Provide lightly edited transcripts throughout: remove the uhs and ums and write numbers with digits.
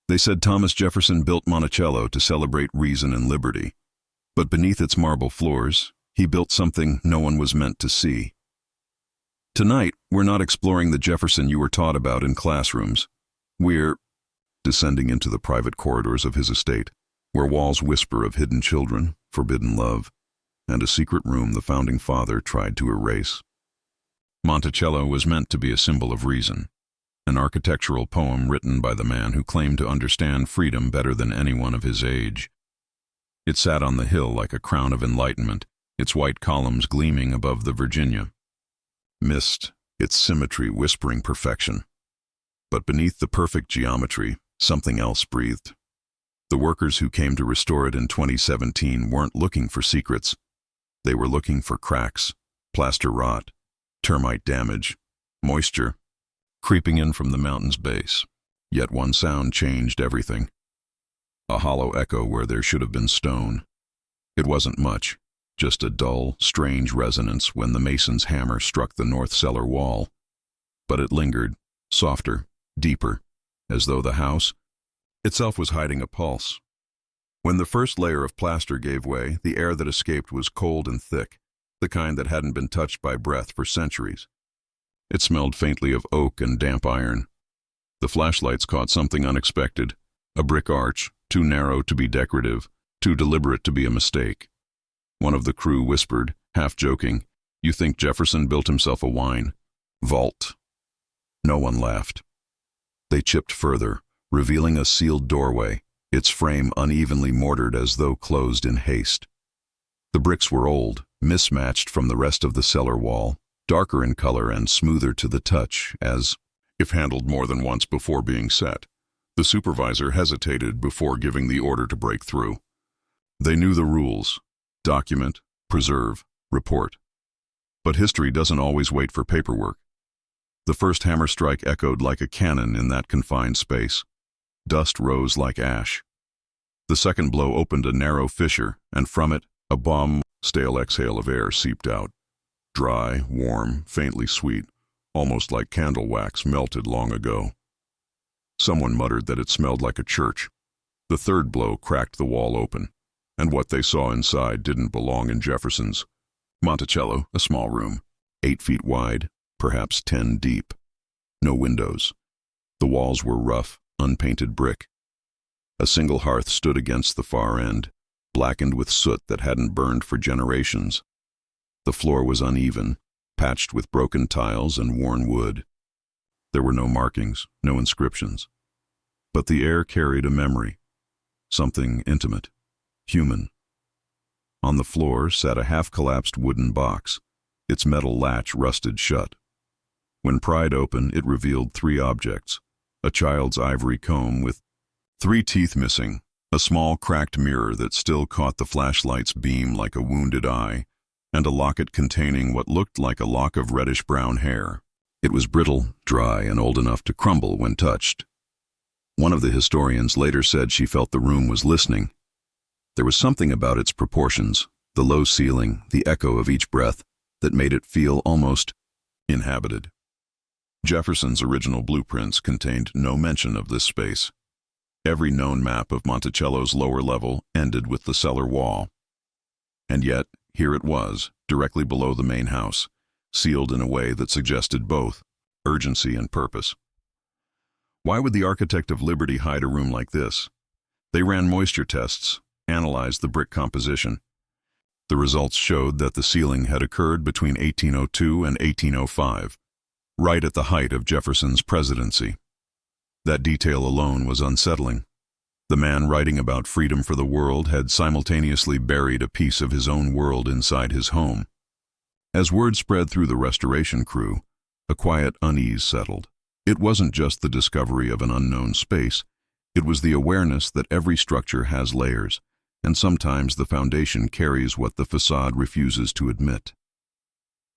They said Thomas Jefferson built Monticello to celebrate reason and liberty. But beneath its marble floors, he built something no one was meant to see. Tonight, we're not exploring the Jefferson you were taught about in classrooms. We're descending into the private corridors of his estate, where walls whisper of hidden children, forbidden love, and a secret room the founding father tried to erase. Monticello was meant to be a symbol of reason, an architectural poem written by the man who claimed to understand freedom better than anyone of his age. It sat on the hill like a crown of enlightenment, its white columns gleaming above the Virginia. Mist, its symmetry whispering perfection. But beneath the perfect geometry, something else breathed. The workers who came to restore it in 2017 weren't looking for secrets. They were looking for cracks, plaster rot, termite damage, moisture, creeping in from the mountain's base. Yet one sound changed everything. A hollow echo where there should have been stone. It wasn't much, just a dull, strange resonance when the mason's hammer struck the north cellar wall. But it lingered, softer, deeper, as though the house itself was hiding a pulse. When the first layer of plaster gave way, the air that escaped was cold and thick, the kind that hadn't been touched by breath for centuries. It smelled faintly of oak and damp iron. The flashlights caught something unexpected, a brick arch, too narrow to be decorative, too deliberate to be a mistake. One of the crew whispered, half joking, "You think Jefferson built himself a wine vault?" No one laughed. They chipped further, revealing a sealed doorway, its frame unevenly mortared as though closed in haste. The bricks were old, mismatched from the rest of the cellar wall, darker in color and smoother to the touch, as if handled more than once before being set. The supervisor hesitated before giving the order to break through. They knew the rules: document, preserve, report. But history doesn't always wait for paperwork. The first hammer strike echoed like a cannon in that confined space. Dust rose like ash. The second blow opened a narrow fissure, and from it, a stale exhale of air seeped out. Dry, warm, faintly sweet, almost like candle wax melted long ago. Someone muttered that it smelled like a church. The third blow cracked the wall open, and what they saw inside didn't belong in Jefferson's. Monticello, a small room, 8 feet wide, perhaps 10 deep. No windows. The walls were rough, unpainted brick. A single hearth stood against the far end, blackened with soot that hadn't burned for generations. The floor was uneven, patched with broken tiles and worn wood. There were no markings, no inscriptions. But the air carried a memory, something intimate, human. On the floor sat a half-collapsed wooden box, its metal latch rusted shut. When pried open, it revealed 3 objects: a child's ivory comb with 3 teeth missing, a small cracked mirror that still caught the flashlight's beam like a wounded eye, and a locket containing what looked like a lock of reddish-brown hair. It was brittle, dry, and old enough to crumble when touched. One of the historians later said she felt the room was listening. There was something about its proportions, the low ceiling, the echo of each breath, that made it feel almost inhabited. Jefferson's original blueprints contained no mention of this space. Every known map of Monticello's lower level ended with the cellar wall. And yet, here it was, directly below the main house, sealed in a way that suggested both urgency and purpose. Why would the architect of liberty hide a room like this? They ran moisture tests, analyzed the brick composition. The results showed that the sealing had occurred between 1802 and 1805, right at the height of Jefferson's presidency. That detail alone was unsettling. The man writing about freedom for the world had simultaneously buried a piece of his own world inside his home. As word spread through the restoration crew, a quiet unease settled. It wasn't just the discovery of an unknown space, it was the awareness that every structure has layers, and sometimes the foundation carries what the facade refuses to admit.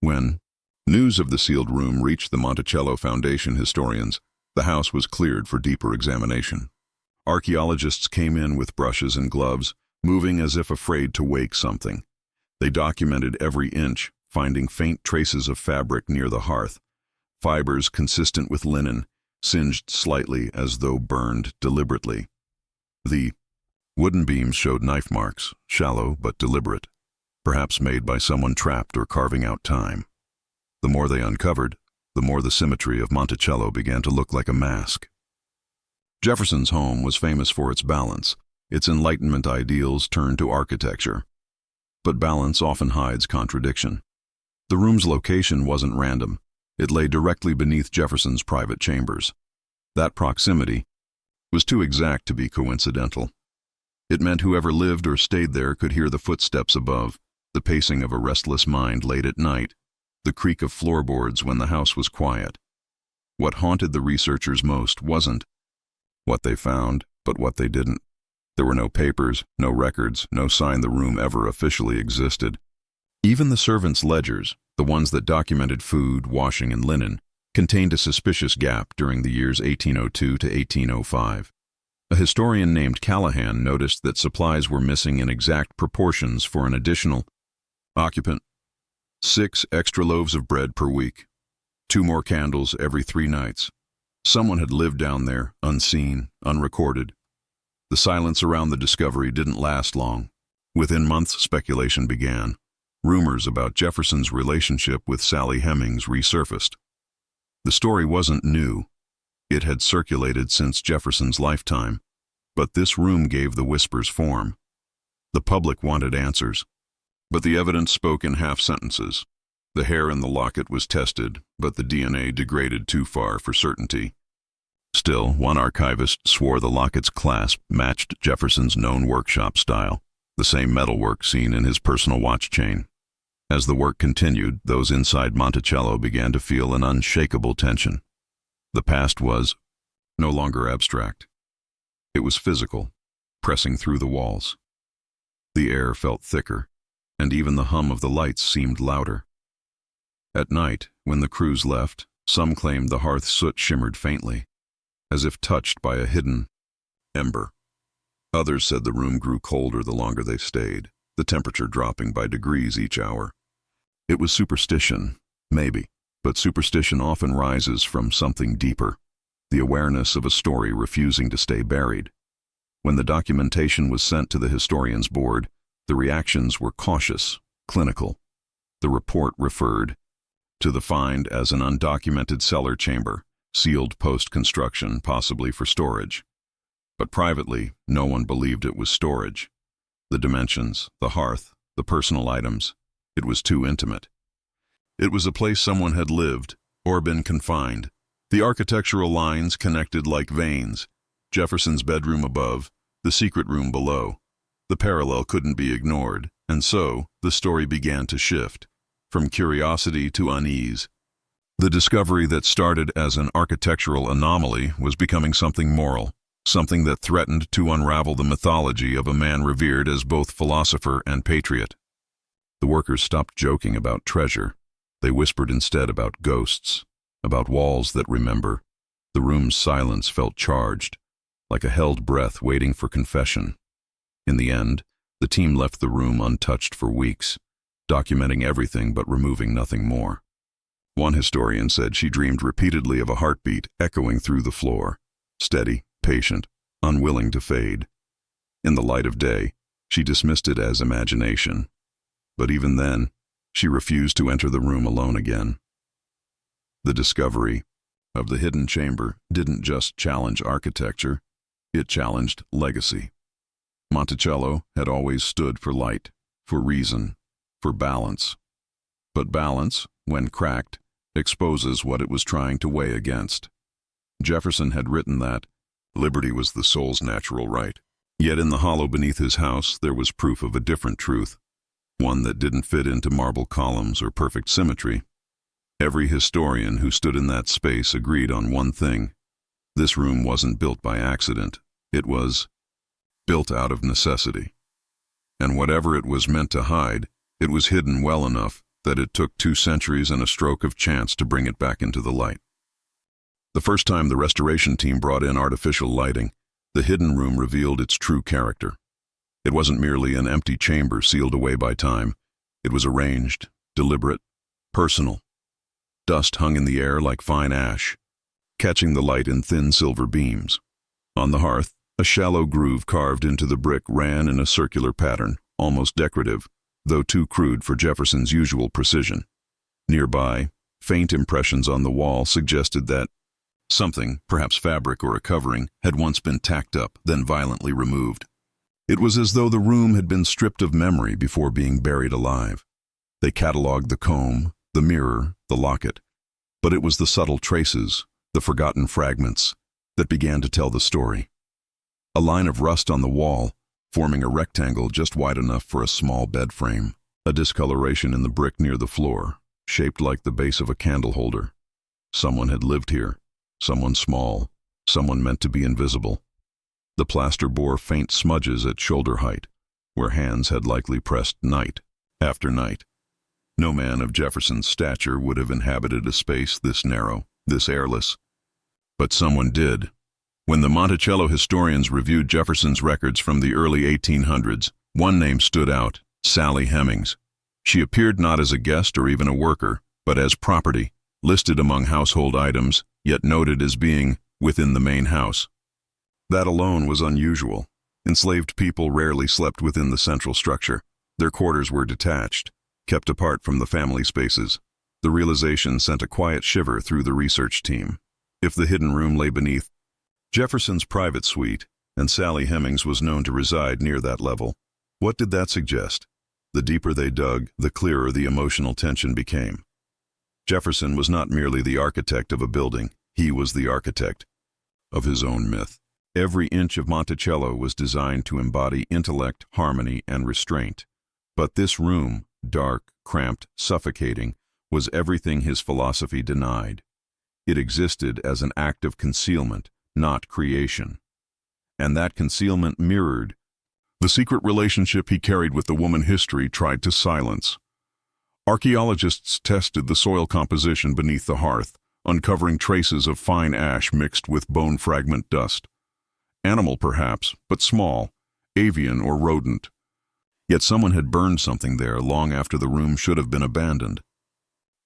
When news of the sealed room reached the Monticello Foundation historians, the house was cleared for deeper examination. Archaeologists came in with brushes and gloves, moving as if afraid to wake something. They documented every inch, finding faint traces of fabric near the hearth, fibers consistent with linen, singed slightly as though burned deliberately. The wooden beams showed knife marks, shallow but deliberate, perhaps made by someone trapped or carving out time. The more they uncovered, the more the symmetry of Monticello began to look like a mask. Jefferson's home was famous for its balance, its Enlightenment ideals turned to architecture. But balance often hides contradiction. The room's location wasn't random. It lay directly beneath Jefferson's private chambers. That proximity was too exact to be coincidental. It meant whoever lived or stayed there could hear the footsteps above, the pacing of a restless mind late at night, the creak of floorboards when the house was quiet. What haunted the researchers most wasn't what they found, but what they didn't. There were no papers, no records, no sign the room ever officially existed. Even the servants' ledgers, the ones that documented food, washing, and linen, contained a suspicious gap during the years 1802 to 1805. A historian named Callahan noticed that supplies were missing in exact proportions for an additional occupant. 6 extra loaves of bread per week. 2 more candles every 3 nights. Someone had lived down there, unseen, unrecorded. The silence around the discovery didn't last long. Within months, speculation began. Rumors about Jefferson's relationship with Sally Hemings resurfaced. The story wasn't new. It had circulated since Jefferson's lifetime. But this room gave the whispers form. The public wanted answers. But the evidence spoke in half sentences. The hair in the locket was tested, but the DNA degraded too far for certainty. Still, one archivist swore the locket's clasp matched Jefferson's known workshop style, the same metalwork seen in his personal watch chain. As the work continued, those inside Monticello began to feel an unshakable tension. The past was no longer abstract. It was physical, pressing through the walls. The air felt thicker, and even the hum of the lights seemed louder. At night, when the crews left, some claimed the hearth soot shimmered faintly, as if touched by a hidden ember. Others said the room grew colder the longer they stayed, the temperature dropping by degrees each hour. It was superstition, maybe, but superstition often rises from something deeper, the awareness of a story refusing to stay buried. When the documentation was sent to the historian's board, the reactions were cautious, clinical. The report referred to the find as an undocumented cellar chamber, sealed post-construction, possibly for storage. But privately, no one believed it was storage. The dimensions, the hearth, the personal items, it was too intimate. It was a place someone had lived, or been confined. The architectural lines connected like veins. Jefferson's bedroom above, the secret room below. The parallel couldn't be ignored, and so the story began to shift, from curiosity to unease. The discovery that started as an architectural anomaly was becoming something moral, something that threatened to unravel the mythology of a man revered as both philosopher and patriot. The workers stopped joking about treasure. They whispered instead about ghosts, about walls that remember. The room's silence felt charged, like a held breath waiting for confession. In the end, the team left the room untouched for weeks, documenting everything but removing nothing more. One historian said she dreamed repeatedly of a heartbeat echoing through the floor, steady, patient, unwilling to fade. In the light of day, she dismissed it as imagination. But even then, she refused to enter the room alone again. The discovery of the hidden chamber didn't just challenge architecture, it challenged legacy. Monticello had always stood for light, for reason, for balance. But balance, when cracked, exposes what it was trying to weigh against. Jefferson had written that liberty was the soul's natural right. Yet in the hollow beneath his house there was proof of a different truth, one that didn't fit into marble columns or perfect symmetry. Every historian who stood in that space agreed on one thing. This room wasn't built by accident. It was built out of necessity. And whatever it was meant to hide, it was hidden well enough that it took 2 centuries and a stroke of chance to bring it back into the light. The first time the restoration team brought in artificial lighting, the hidden room revealed its true character. It wasn't merely an empty chamber sealed away by time. It was arranged, deliberate, personal. Dust hung in the air like fine ash. catching the light in thin silver beams. On the hearth, a shallow groove carved into the brick ran in a circular pattern, almost decorative, though too crude for Jefferson's usual precision. Nearby, faint impressions on the wall suggested that something, perhaps fabric or a covering, had once been tacked up, then violently removed. It was as though the room had been stripped of memory before being buried alive. They catalogued the comb, the mirror, the locket, but it was the subtle traces, the forgotten fragments, that began to tell the story. A line of rust on the wall, forming a rectangle just wide enough for a small bed frame. A discoloration in the brick near the floor, shaped like the base of a candle holder. Someone had lived here, someone small, someone meant to be invisible. The plaster bore faint smudges at shoulder height, where hands had likely pressed night after night. No man of Jefferson's stature would have inhabited a space this narrow, this airless. But someone did. When the Monticello historians reviewed Jefferson's records from the early 1800s, one name stood out: Sally Hemings. She appeared not as a guest or even a worker, but as property, listed among household items, yet noted as being within the main house. That alone was unusual. Enslaved people rarely slept within the central structure. Their quarters were detached, kept apart from the family spaces. The realization sent a quiet shiver through the research team. If the hidden room lay beneath Jefferson's private suite, and Sally Hemings was known to reside near that level, what did that suggest? The deeper they dug, the clearer the emotional tension became. Jefferson was not merely the architect of a building, he was the architect of his own myth. Every inch of Monticello was designed to embody intellect, harmony, and restraint. But this room, dark, cramped, suffocating, was everything his philosophy denied. It existed as an act of concealment, not creation. And that concealment mirrored the secret relationship he carried with the woman history tried to silence. Archaeologists tested the soil composition beneath the hearth, uncovering traces of fine ash mixed with bone fragment dust. Animal perhaps, but small, avian or rodent. Yet someone had burned something there long after the room should have been abandoned.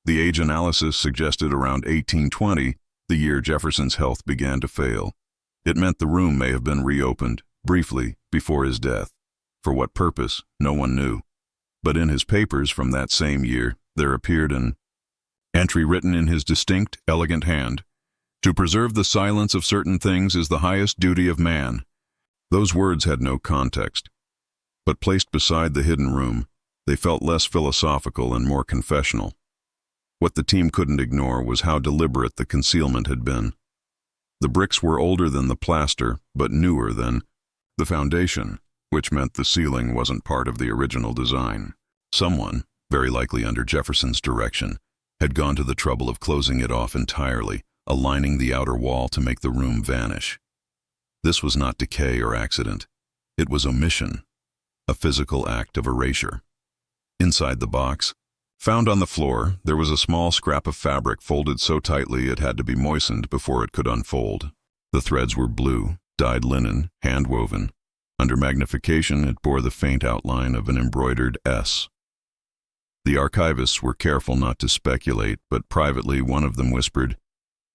The age analysis suggested around 1820, the year Jefferson's health began to fail. It meant the room may have been reopened, briefly, before his death. For what purpose, no one knew. But in his papers from that same year, there appeared an entry written in his distinct, elegant hand: "To preserve the silence of certain things is the highest duty of man." Those words had no context. But placed beside the hidden room, they felt less philosophical and more confessional. What the team couldn't ignore was how deliberate the concealment had been. The bricks were older than the plaster, but newer than the foundation, which meant the ceiling wasn't part of the original design. Someone, very likely under Jefferson's direction, had gone to the trouble of closing it off entirely, aligning the outer wall to make the room vanish. This was not decay or accident. It was omission, a physical act of erasure. Inside the box, found on the floor, there was a small scrap of fabric folded so tightly it had to be moistened before it could unfold. The threads were blue, dyed linen, hand-woven. Under magnification, it bore the faint outline of an embroidered S. The archivists were careful not to speculate, but privately one of them whispered,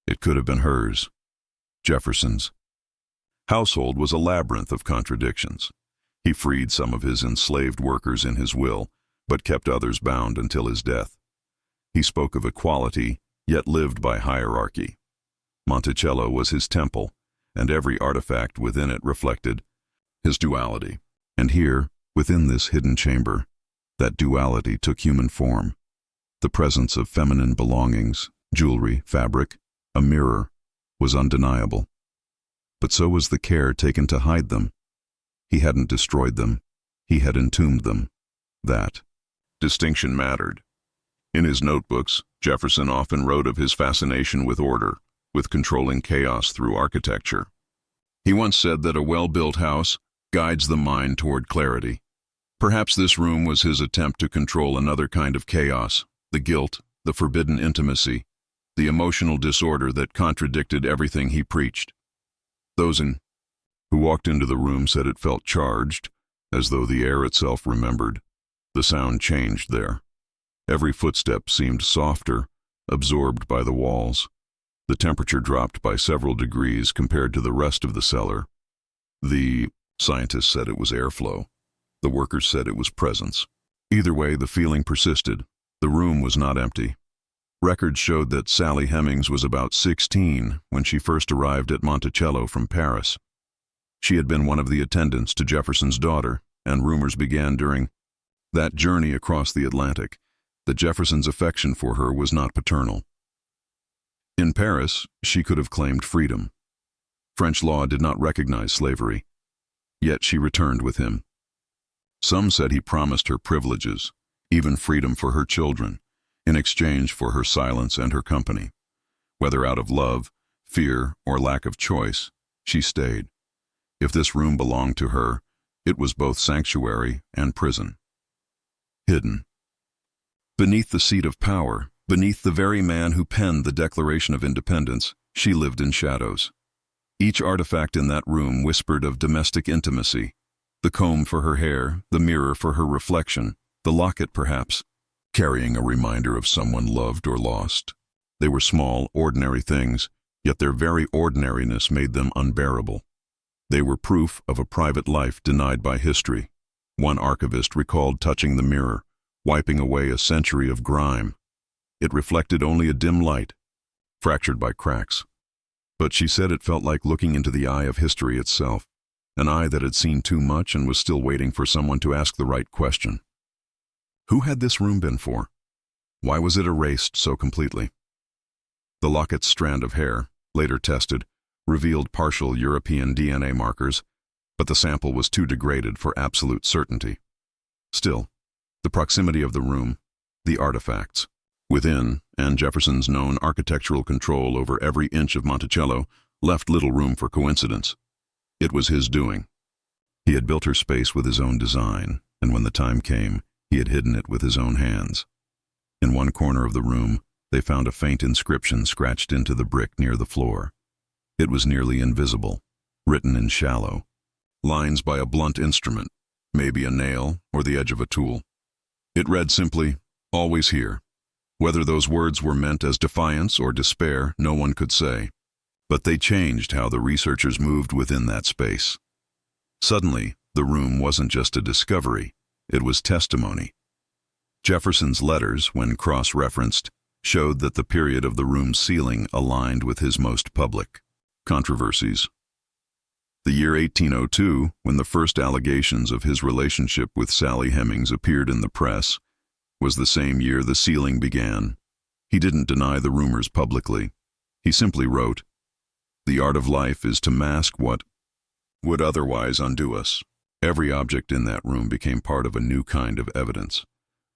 "It could have been hers." Jefferson's household was a labyrinth of contradictions. He freed some of his enslaved workers in his will, but kept others bound until his death. He spoke of equality, yet lived by hierarchy. Monticello was his temple, and every artifact within it reflected his duality. And here, within this hidden chamber, that duality took human form. The presence of feminine belongings, jewelry, fabric, a mirror, was undeniable. But so was the care taken to hide them. He hadn't destroyed them, he had entombed them. That distinction mattered. In his notebooks, Jefferson often wrote of his fascination with order, with controlling chaos through architecture. He once said that a well-built house guides the mind toward clarity. Perhaps this room was his attempt to control another kind of chaos, the guilt, the forbidden intimacy, the emotional disorder that contradicted everything he preached. Those who walked into the room said it felt charged, as though the air itself remembered. The sound changed there. Every footstep seemed softer, absorbed by the walls. The temperature dropped by several degrees compared to the rest of the cellar. The scientists said it was airflow. The workers said it was presence. Either way, the feeling persisted. The room was not empty. Records showed that Sally Hemings was about 16 when she first arrived at Monticello from Paris. She had been one of the attendants to Jefferson's daughter, and rumors began during that journey across the Atlantic that Jefferson's affection for her was not paternal. In Paris, she could have claimed freedom. French law did not recognize slavery, yet she returned with him. Some said he promised her privileges, even freedom for her children, in exchange for her silence and her company. Whether out of love, fear, or lack of choice, she stayed. If this room belonged to her, it was both sanctuary and prison. Hidden. Beneath the seat of power, beneath the very man who penned the Declaration of Independence, she lived in shadows. Each artifact in that room whispered of domestic intimacy. The comb for her hair, the mirror for her reflection, the locket perhaps, carrying a reminder of someone loved or lost. They were small, ordinary things, yet their very ordinariness made them unbearable. They were proof of a private life denied by history. One archivist recalled touching the mirror, wiping away a century of grime. It reflected only a dim light, fractured by cracks. But she said it felt like looking into the eye of history itself, an eye that had seen too much and was still waiting for someone to ask the right question. Who had this room been for? Why was it erased so completely? The locket's strand of hair, later tested, revealed partial European DNA markers, but the sample was too degraded for absolute certainty. Still, the proximity of the room, the artifacts within, and Jefferson's known architectural control over every inch of Monticello left little room for coincidence. It was his doing. He had built her space with his own design, and when the time came, he had hidden it with his own hands. In one corner of the room, they found a faint inscription scratched into the brick near the floor. It was nearly invisible, written in shallow lines by a blunt instrument, maybe a nail or the edge of a tool. It read simply, "Always here." Whether those words were meant as defiance or despair, no one could say. But they changed how the researchers moved within that space. Suddenly, the room wasn't just a discovery, it was testimony. Jefferson's letters, when cross-referenced, showed that the period of the room's ceiling aligned with his most public controversies. The year 1802, when the first allegations of his relationship with Sally Hemings appeared in the press, was the same year the ceiling began. He didn't deny the rumors publicly. He simply wrote, "The art of life is to mask what would otherwise undo us." Every object in that room became part of a new kind of evidence,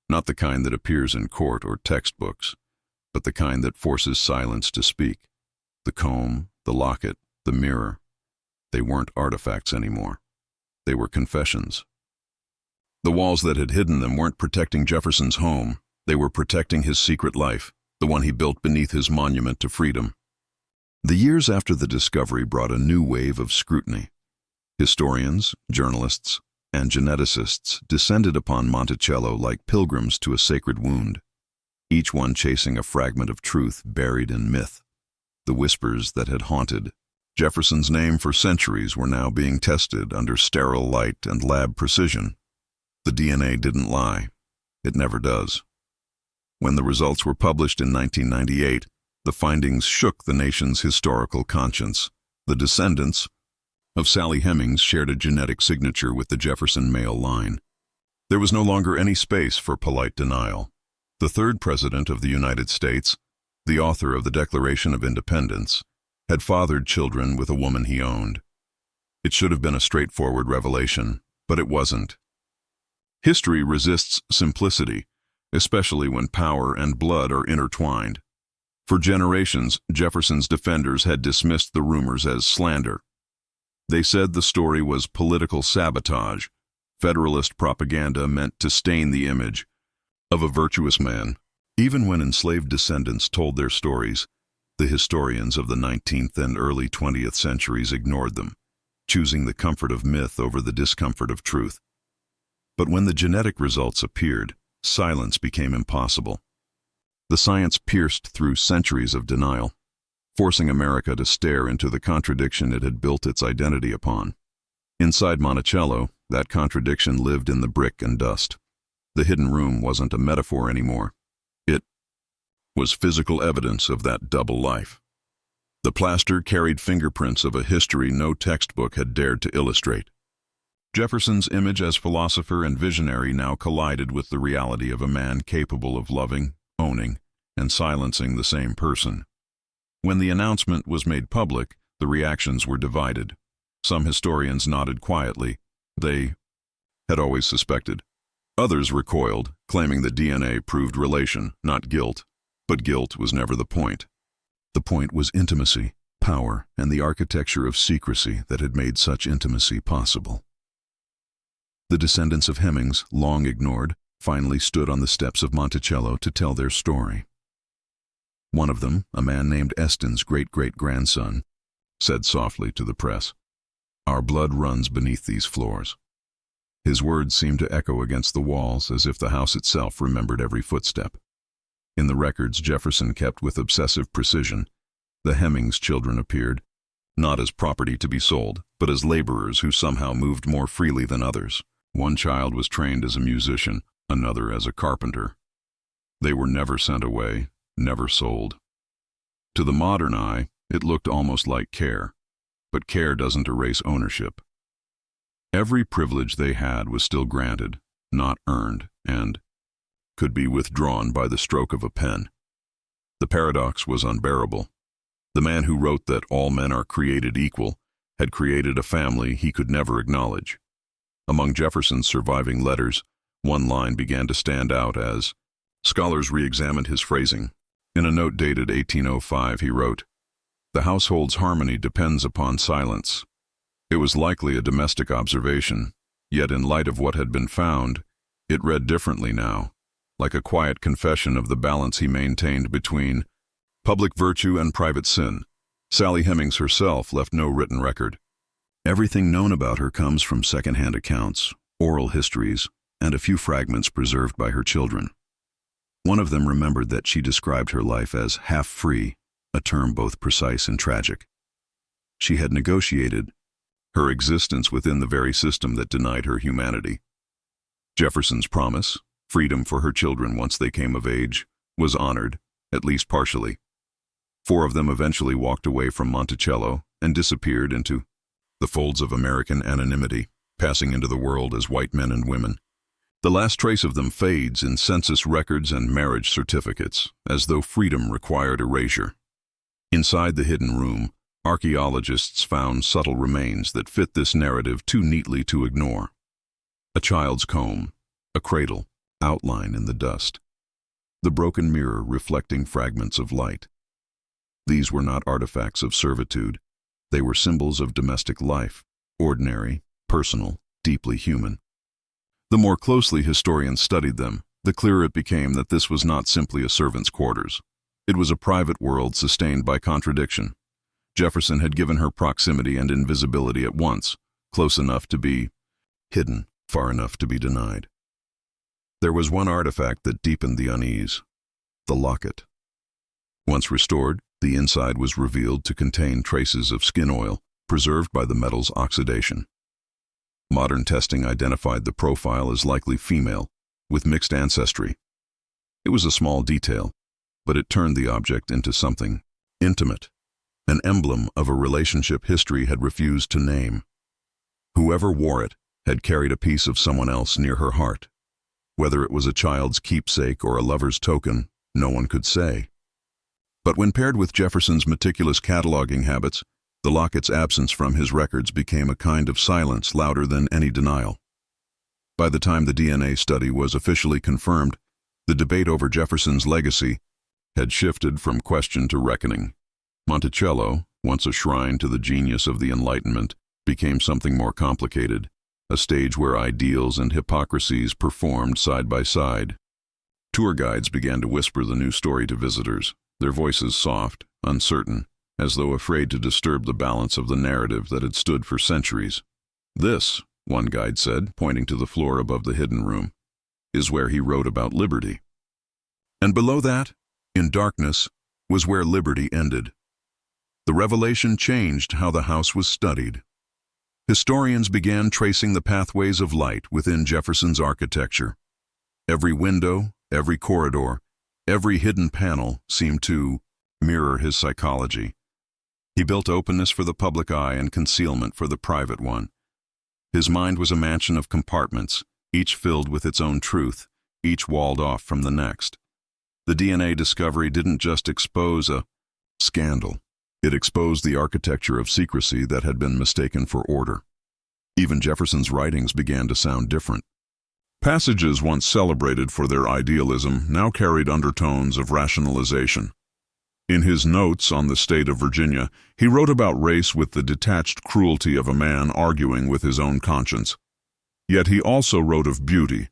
not the kind that appears in court or textbooks, but the kind that forces silence to speak. The comb, the locket, the mirror. They weren't artifacts anymore. They were confessions. The walls that had hidden them weren't protecting Jefferson's home. They were protecting his secret life, the one he built beneath his monument to freedom. The years after the discovery brought a new wave of scrutiny. Historians, journalists, and geneticists descended upon Monticello like pilgrims to a sacred wound, each one chasing a fragment of truth buried in myth. The whispers that had haunted Jefferson's name for centuries were now being tested under sterile light and lab precision. The DNA didn't lie. It never does. When the results were published in 1998, the findings shook the nation's historical conscience. The descendants of Sally Hemings shared a genetic signature with the Jefferson male line. There was no longer any space for polite denial. The third president of the United States, the author of the Declaration of Independence, had fathered children with a woman he owned. It should have been a straightforward revelation, but it wasn't. History resists simplicity, especially when power and blood are intertwined. For generations, Jefferson's defenders had dismissed the rumors as slander. They said the story was political sabotage, Federalist propaganda meant to stain the image of a virtuous man. Even when enslaved descendants told their stories, the historians of the 19th and early 20th centuries ignored them, choosing the comfort of myth over the discomfort of truth. But when the genetic results appeared, silence became impossible. The science pierced through centuries of denial. forcing America to stare into the contradiction it had built its identity upon. Inside Monticello, that contradiction lived in the brick and dust. The hidden room wasn't a metaphor anymore. It was physical evidence of that double life. The plaster carried fingerprints of a history no textbook had dared to illustrate. Jefferson's image as philosopher and visionary now collided with the reality of a man capable of loving, owning, and silencing the same person. When the announcement was made public, the reactions were divided. Some historians nodded quietly. They had always suspected. Others recoiled, claiming that DNA proved relation, not guilt. But guilt was never the point. The point was intimacy, power, and the architecture of secrecy that had made such intimacy possible. The descendants of Hemmings, long ignored, finally stood on the steps of Monticello to tell their story. One of them, a man named Eston's great-great-grandson, said softly to the press, "Our blood runs beneath these floors." His words seemed to echo against the walls as if the house itself remembered every footstep. In the records Jefferson kept with obsessive precision, the Hemmings children appeared, not as property to be sold, but as laborers who somehow moved more freely than others. One child was trained as a musician, another as a carpenter. They were never sent away, never sold. To the modern eye, it looked almost like care, but care doesn't erase ownership. Every privilege they had was still granted, not earned, and could be withdrawn by the stroke of a pen. The paradox was unbearable. The man who wrote that all men are created equal had created a family he could never acknowledge. Among Jefferson's surviving letters, one line began to stand out as scholars re-examined his phrasing. In a note dated 1805, he wrote, "The household's harmony depends upon silence." It was likely a domestic observation, yet in light of what had been found, it read differently now, like a quiet confession of the balance he maintained between public virtue and private sin. Sally Hemings herself left no written record. Everything known about her comes from second-hand accounts, oral histories, and a few fragments preserved by her children. One of them remembered that she described her life as half-free, a term both precise and tragic. She had negotiated her existence within the very system that denied her humanity. Jefferson's promise, freedom for her children once they came of age, was honored, at least partially. 4 of them eventually walked away from Monticello and disappeared into the folds of American anonymity, passing into the world as white men and women. The last trace of them fades in census records and marriage certificates, as though freedom required erasure. Inside the hidden room, archaeologists found subtle remains that fit this narrative too neatly to ignore. A child's comb, a cradle, outline in the dust. The broken mirror reflecting fragments of light. These were not artifacts of servitude. They were symbols of domestic life, ordinary, personal, deeply human. The more closely historians studied them, the clearer it became that this was not simply a servant's quarters. It was a private world sustained by contradiction. Jefferson had given her proximity and invisibility at once, close enough to be hidden, far enough to be denied. There was one artifact that deepened the unease: the locket. Once restored, the inside was revealed to contain traces of skin oil, preserved by the metal's oxidation. Modern testing identified the profile as likely female, with mixed ancestry. It was a small detail, but it turned the object into something intimate, an emblem of a relationship history had refused to name. Whoever wore it had carried a piece of someone else near her heart. Whether it was a child's keepsake or a lover's token, no one could say. But when paired with Jefferson's meticulous cataloging habits, the locket's absence from his records became a kind of silence louder than any denial. By the time the DNA study was officially confirmed, the debate over Jefferson's legacy had shifted from question to reckoning. Monticello, once a shrine to the genius of the Enlightenment, became something more complicated, a stage where ideals and hypocrisies performed side by side. Tour guides began to whisper the new story to visitors, their voices soft, uncertain, as though afraid to disturb the balance of the narrative that had stood for centuries. "This," one guide said, pointing to the floor above the hidden room, "is where he wrote about liberty." And below that, in darkness, was where liberty ended. The revelation changed how the house was studied. Historians began tracing the pathways of light within Jefferson's architecture. Every window, every corridor, every hidden panel seemed to mirror his psychology. He built openness for the public eye and concealment for the private one. His mind was a mansion of compartments, each filled with its own truth, each walled off from the next. The DNA discovery didn't just expose a scandal. It exposed the architecture of secrecy that had been mistaken for order. Even Jefferson's writings began to sound different. Passages once celebrated for their idealism now carried undertones of rationalization. In his notes on the state of Virginia, he wrote about race with the detached cruelty of a man arguing with his own conscience. Yet he also wrote of beauty,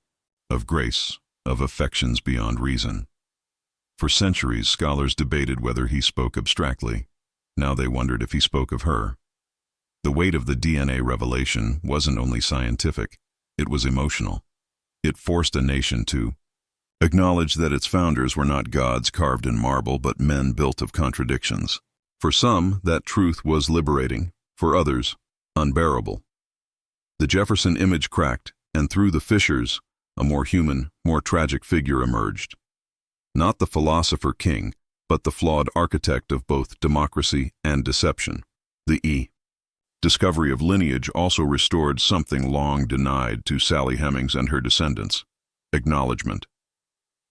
of grace, of affections beyond reason. For centuries, scholars debated whether he spoke abstractly. Now they wondered if he spoke of her. The weight of the DNA revelation wasn't only scientific, it was emotional. It forced a nation to acknowledge that its founders were not gods carved in marble, but men built of contradictions. For some, that truth was liberating. For others, unbearable. The Jefferson image cracked, and through the fissures, a more human, more tragic figure emerged. Not the philosopher king, but the flawed architect of both democracy and deception, the discovery of lineage also restored something long denied to Sally Hemings and her descendants: acknowledgement.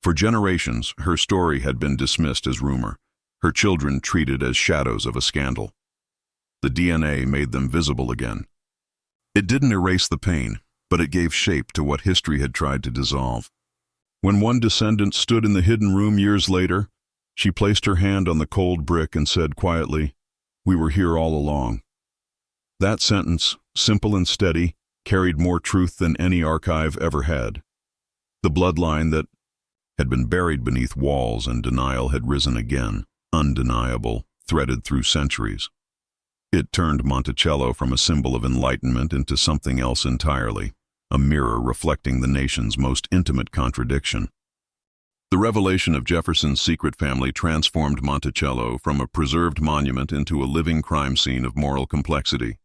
For generations, her story had been dismissed as rumor, her children treated as shadows of a scandal. The DNA made them visible again. It didn't erase the pain, but it gave shape to what history had tried to dissolve. When one descendant stood in the hidden room years later, she placed her hand on the cold brick and said quietly, "We were here all along." That sentence, simple and steady, carried more truth than any archive ever had. The bloodline that had been buried beneath walls and denial had risen again, undeniable, threaded through centuries. It turned Monticello from a symbol of enlightenment into something else entirely, a mirror reflecting the nation's most intimate contradiction. The revelation of Jefferson's secret family transformed Monticello from a preserved monument into a living crime scene of moral complexity.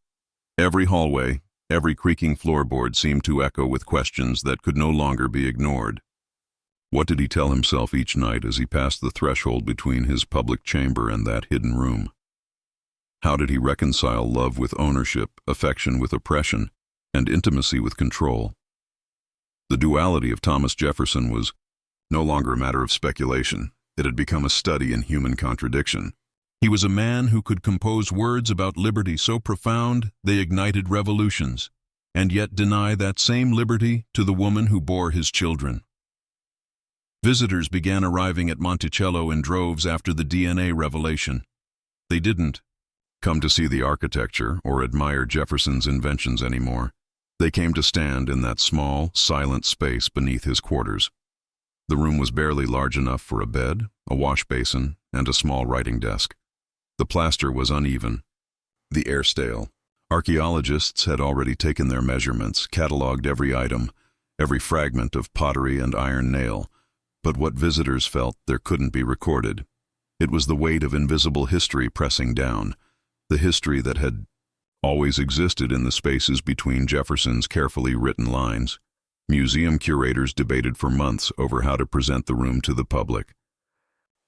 Every hallway, every creaking floorboard seemed to echo with questions that could no longer be ignored. What did he tell himself each night as he passed the threshold between his public chamber and that hidden room? How did he reconcile love with ownership, affection with oppression, and intimacy with control? The duality of Thomas Jefferson was no longer a matter of speculation. It had become a study in human contradiction. He was a man who could compose words about liberty so profound they ignited revolutions, and yet deny that same liberty to the woman who bore his children. Visitors began arriving at Monticello in droves after the DNA revelation. They didn't come to see the architecture or admire Jefferson's inventions anymore. They came to stand in that small, silent space beneath his quarters. The room was barely large enough for a bed, a wash basin, and a small writing desk. The plaster was uneven, the air stale. Archaeologists had already taken their measurements, catalogued every item, every fragment of pottery and iron nail, but what visitors felt there couldn't be recorded. It was the weight of invisible history pressing down, the history that had always existed in the spaces between Jefferson's carefully written lines. Museum curators debated for months over how to present the room to the public.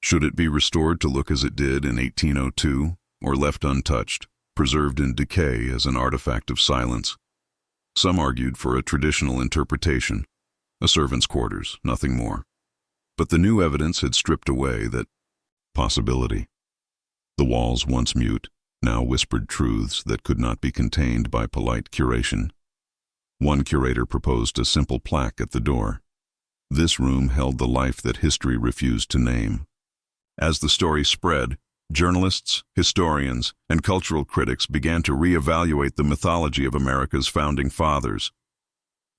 Should it be restored to look as it did in 1802, or left untouched, preserved in decay as an artifact of silence? Some argued for a traditional interpretation, a servant's quarters, nothing more. But the new evidence had stripped away that possibility. The walls, once mute, now whispered truths that could not be contained by polite curation. One curator proposed a simple plaque at the door. This room held the life that history refused to name. As the story spread, journalists, historians, and cultural critics began to reevaluate the mythology of America's founding fathers.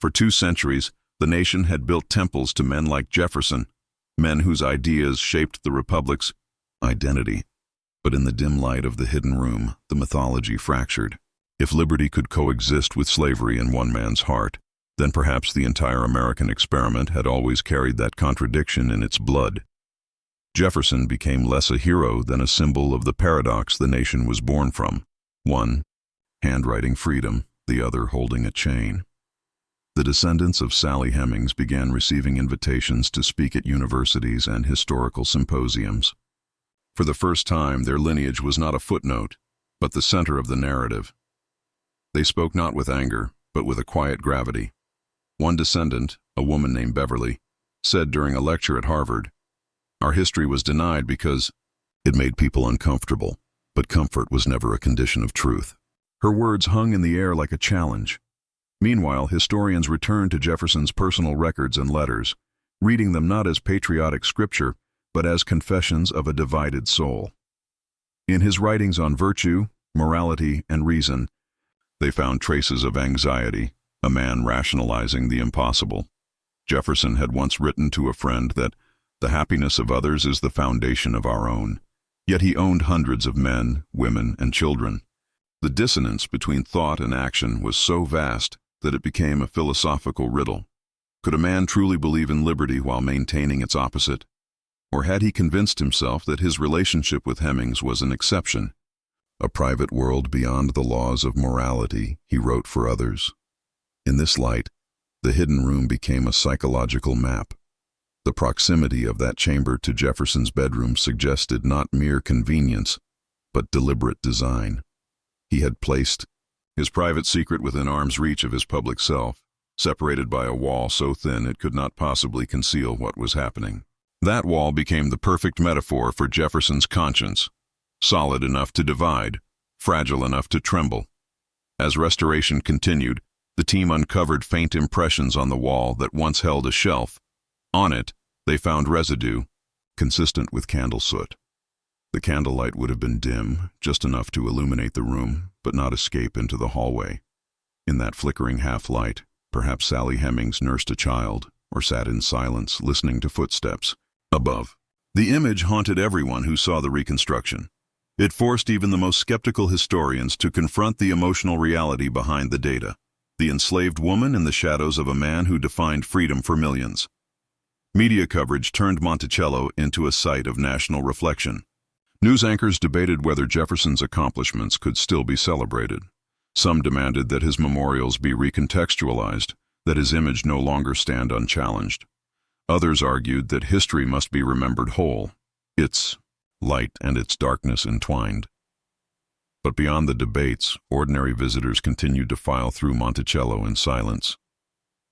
For 2 centuries, the nation had built temples to men like Jefferson, men whose ideas shaped the republic's identity. But in the dim light of the hidden room, the mythology fractured. If liberty could coexist with slavery in one man's heart, then perhaps the entire American experiment had always carried that contradiction in its blood. Jefferson became less a hero than a symbol of the paradox the nation was born from. One, handwriting freedom, the other holding a chain. The descendants of Sally Hemings began receiving invitations to speak at universities and historical symposiums. For the first time, their lineage was not a footnote, but the center of the narrative. They spoke not with anger, but with a quiet gravity. One descendant, a woman named Beverly, said during a lecture at Harvard, "Our history was denied because it made people uncomfortable, but comfort was never a condition of truth." Her words hung in the air like a challenge. Meanwhile, historians returned to Jefferson's personal records and letters, reading them not as patriotic scripture, but as confessions of a divided soul. In his writings on virtue, morality, and reason, they found traces of anxiety, a man rationalizing the impossible. Jefferson had once written to a friend that the happiness of others is the foundation of our own. Yet he owned hundreds of men, women, and children. The dissonance between thought and action was so vast that it became a philosophical riddle. Could a man truly believe in liberty while maintaining its opposite? Or had he convinced himself that his relationship with Hemings was an exception? A private world beyond the laws of morality, he wrote for others. In this light, the hidden room became a psychological map. The proximity of that chamber to Jefferson's bedroom suggested not mere convenience, but deliberate design. He had placed his private secret within arm's reach of his public self, separated by a wall so thin it could not possibly conceal what was happening. That wall became the perfect metaphor for Jefferson's conscience, solid enough to divide, fragile enough to tremble. As restoration continued, the team uncovered faint impressions on the wall that once held a shelf. On it, they found residue, consistent with candle soot. The candlelight would have been dim, just enough to illuminate the room, but not escape into the hallway. In that flickering half-light, perhaps Sally Hemings nursed a child, or sat in silence, listening to footsteps above. The image haunted everyone who saw the reconstruction. It forced even the most skeptical historians to confront the emotional reality behind the data. The enslaved woman in the shadows of a man who defined freedom for millions. Media coverage turned Monticello into a site of national reflection. News anchors debated whether Jefferson's accomplishments could still be celebrated. Some demanded that his memorials be recontextualized, that his image no longer stand unchallenged. Others argued that history must be remembered whole, its light and its darkness entwined. But beyond the debates, ordinary visitors continued to file through Monticello in silence.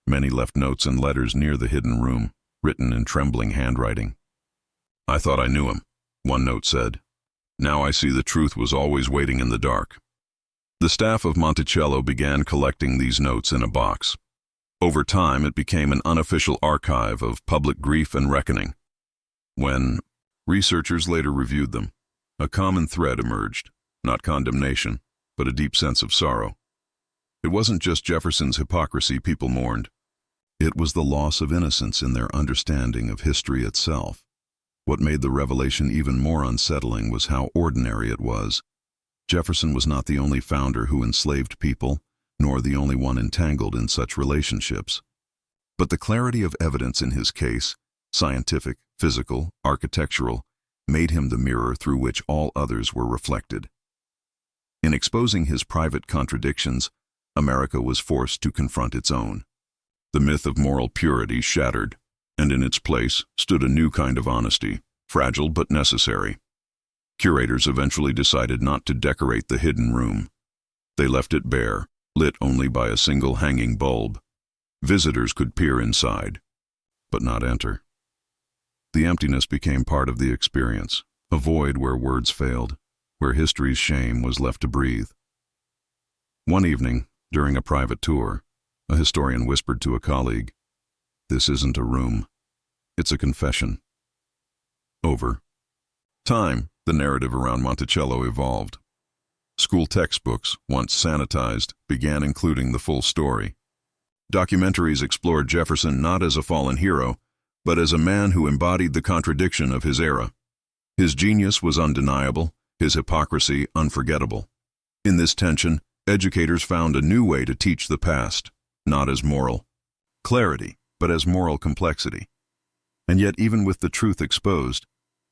Many left notes and letters near the hidden room, written in trembling handwriting. "I thought I knew him," one note said. "Now I see the truth was always waiting in the dark." The staff of Monticello began collecting these notes in a box. Over time, it became an unofficial archive of public grief and reckoning. When researchers later reviewed them, a common thread emerged, not condemnation, but a deep sense of sorrow. It wasn't just Jefferson's hypocrisy people mourned. It was the loss of innocence in their understanding of history itself. What made the revelation even more unsettling was how ordinary it was. Jefferson was not the only founder who enslaved people, nor the only one entangled in such relationships. But the clarity of evidence in his case, scientific, physical, architectural, made him the mirror through which all others were reflected. In exposing his private contradictions, America was forced to confront its own. The myth of moral purity shattered, and in its place stood a new kind of honesty, fragile but necessary. Curators eventually decided not to decorate the hidden room. They left it bare, lit only by a single hanging bulb. Visitors could peer inside, but not enter. The emptiness became part of the experience, a void where words failed, where history's shame was left to breathe. One evening, during a private tour, a historian whispered to a colleague, "This isn't a room. It's a confession." Over time, the narrative around Monticello evolved. School textbooks, once sanitized, began including the full story. Documentaries explored Jefferson not as a fallen hero, but as a man who embodied the contradiction of his era. His genius was undeniable, his hypocrisy unforgettable. In this tension, educators found a new way to teach the past, not as moral clarity, but as moral complexity. And yet, even with the truth exposed,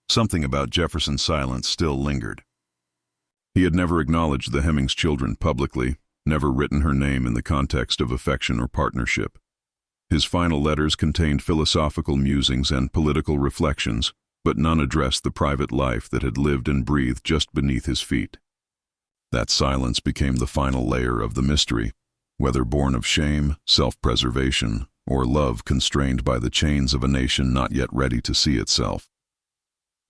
something about Jefferson's silence still lingered. He had never acknowledged the Hemings children publicly, never written her name in the context of affection or partnership. His final letters contained philosophical musings and political reflections, but none addressed the private life that had lived and breathed just beneath his feet. That silence became the final layer of the mystery, whether born of shame, self-preservation, or love constrained by the chains of a nation not yet ready to see itself.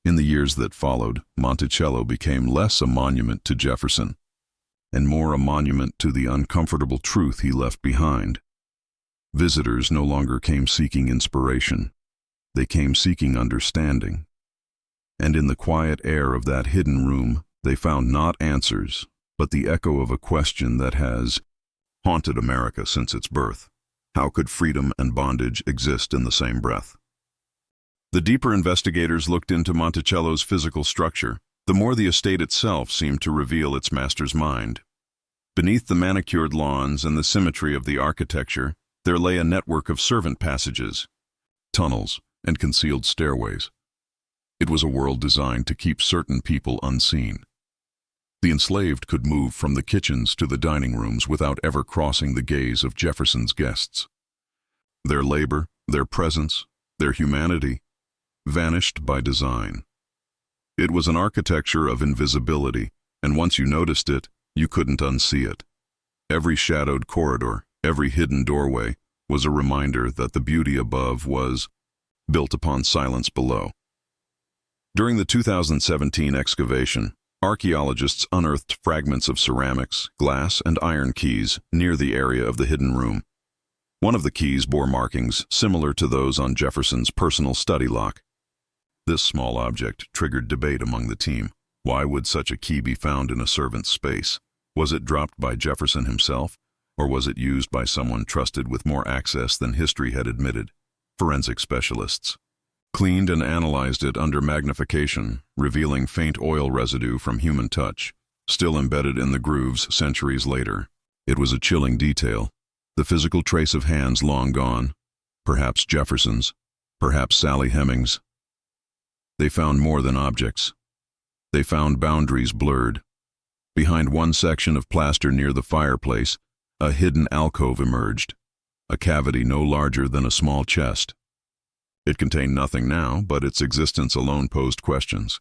In the years that followed, Monticello became less a monument to Jefferson, and more a monument to the uncomfortable truth he left behind. Visitors no longer came seeking inspiration. They came seeking understanding. And in the quiet air of that hidden room, they found not answers, but the echo of a question that has haunted America since its birth. How could freedom and bondage exist in the same breath? The deeper investigators looked into Monticello's physical structure, the more the estate itself seemed to reveal its master's mind. Beneath the manicured lawns and the symmetry of the architecture, there lay a network of servant passages, tunnels, and concealed stairways. It was a world designed to keep certain people unseen. The enslaved could move from the kitchens to the dining rooms without ever crossing the gaze of Jefferson's guests. Their labor, their presence, their humanity, vanished by design. It was an architecture of invisibility, and once you noticed it, you couldn't unsee it. Every shadowed corridor, every hidden doorway, was a reminder that the beauty above was built upon silence below. During the 2017 excavation, archaeologists unearthed fragments of ceramics, glass, and iron keys near the area of the hidden room. One of the keys bore markings similar to those on Jefferson's personal study lock. This small object triggered debate among the team. Why would such a key be found in a servant's space? Was it dropped by Jefferson himself, or was it used by someone trusted with more access than history had admitted? Forensic specialists cleaned and analyzed it under magnification, revealing faint oil residue from human touch, still embedded in the grooves centuries later. It was a chilling detail, the physical trace of hands long gone, perhaps Jefferson's, perhaps Sally Hemings. They found more than objects. They found boundaries blurred. Behind one section of plaster near the fireplace, a hidden alcove emerged, a cavity no larger than a small chest. It contained nothing now, but its existence alone posed questions.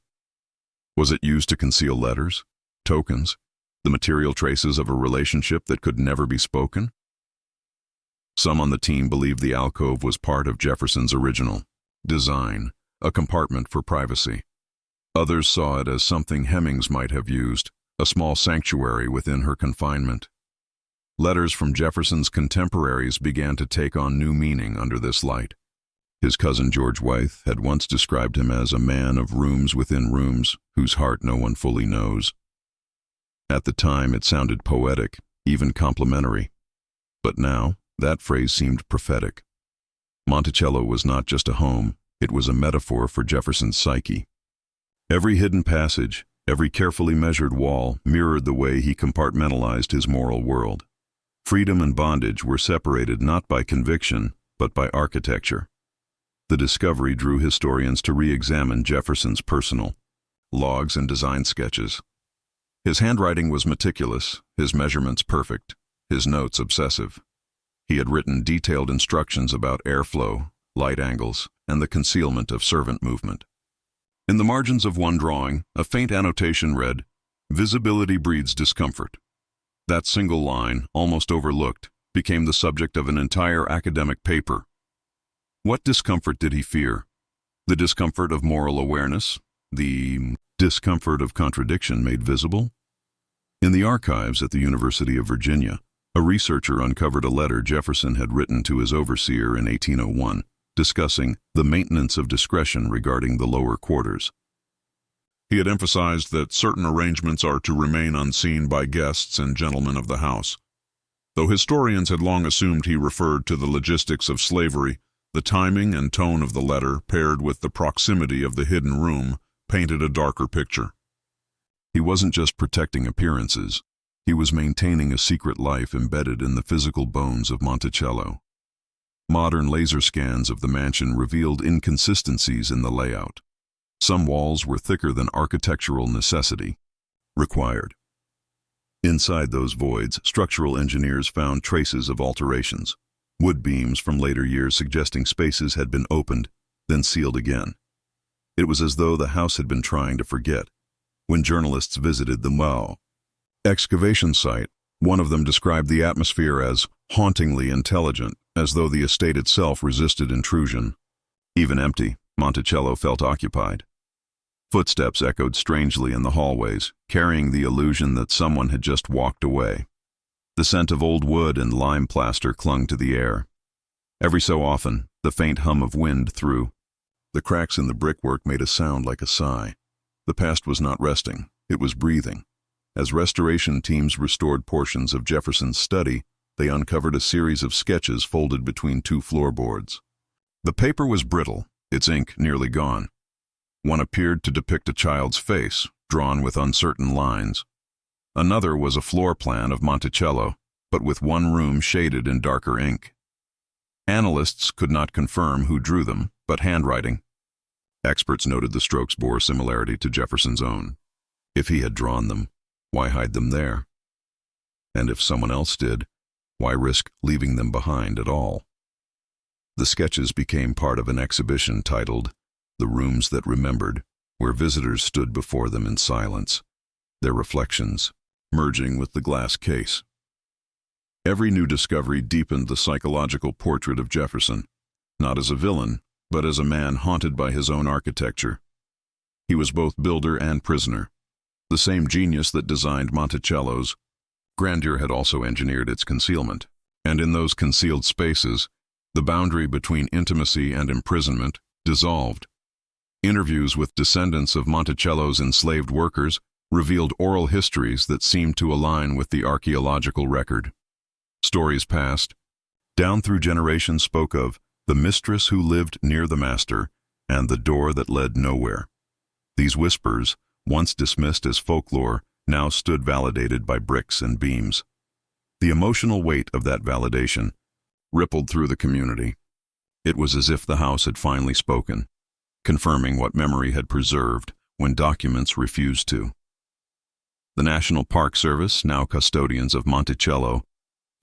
Was it used to conceal letters, tokens, the material traces of a relationship that could never be spoken? Some on the team believed the alcove was part of Jefferson's original design, a compartment for privacy. Others saw it as something Hemings might have used, a small sanctuary within her confinement. Letters from Jefferson's contemporaries began to take on new meaning under this light. His cousin George Wythe had once described him as a man of rooms within rooms, whose heart no one fully knows. At the time, it sounded poetic, even complimentary. But now, that phrase seemed prophetic. Monticello was not just a home, it was a metaphor for Jefferson's psyche. Every hidden passage, every carefully measured wall mirrored the way he compartmentalized his moral world. Freedom and bondage were separated not by conviction, but by architecture. The discovery drew historians to re-examine Jefferson's personal logs and design sketches. His handwriting was meticulous, his measurements perfect, his notes obsessive. He had written detailed instructions about airflow, light angles, and the concealment of servant movement. In the margins of one drawing, a faint annotation read, "Visibility breeds discomfort." That single line, almost overlooked, became the subject of an entire academic paper. What discomfort did he fear? The discomfort of moral awareness? The discomfort of contradiction made visible? In the archives at the University of Virginia, a researcher uncovered a letter Jefferson had written to his overseer in 1801, discussing the maintenance of discretion regarding the lower quarters. He had emphasized that certain arrangements are to remain unseen by guests and gentlemen of the house. Though historians had long assumed he referred to the logistics of slavery, the timing and tone of the letter, paired with the proximity of the hidden room, painted a darker picture. He wasn't just protecting appearances. He was maintaining a secret life embedded in the physical bones of Monticello. Modern laser scans of the mansion revealed inconsistencies in the layout. Some walls were thicker than architectural necessity required. Inside those voids, structural engineers found traces of alterations, wood beams from later years suggesting spaces had been opened, then sealed again. It was as though the house had been trying to forget. When journalists visited the excavation site, one of them described the atmosphere as hauntingly intelligent, as though the estate itself resisted intrusion. Even empty, Monticello felt occupied. Footsteps echoed strangely in the hallways, carrying the illusion that someone had just walked away. The scent of old wood and lime plaster clung to the air. Every so often, the faint hum of wind through the cracks in the brickwork made a sound like a sigh. The past was not resting, it was breathing. As restoration teams restored portions of Jefferson's study, they uncovered a series of sketches folded between two floorboards. The paper was brittle, its ink nearly gone. One appeared to depict a child's face, drawn with uncertain lines. Another was a floor plan of Monticello, but with one room shaded in darker ink. Analysts could not confirm who drew them, but handwriting. Experts noted the strokes bore similarity to Jefferson's own. If he had drawn them, why hide them there? And if someone else did, why risk leaving them behind at all? The sketches became part of an exhibition titled "The Rooms That Remembered," where visitors stood before them in silence, their reflections merging with the glass case. Every new discovery deepened the psychological portrait of Jefferson, not as a villain, but as a man haunted by his own architecture. He was both builder and prisoner. The same genius that designed Monticello's grandeur had also engineered its concealment, and in those concealed spaces, the boundary between intimacy and imprisonment dissolved. Interviews with descendants of Monticello's enslaved workers revealed oral histories that seemed to align with the archaeological record. Stories passed down through generations spoke of the mistress who lived near the master and the door that led nowhere. These whispers, once dismissed as folklore, now stood validated by bricks and beams. The emotional weight of that validation rippled through the community. It was as if the house had finally spoken, confirming what memory had preserved when documents refused to. The National Park Service, now custodians of Monticello,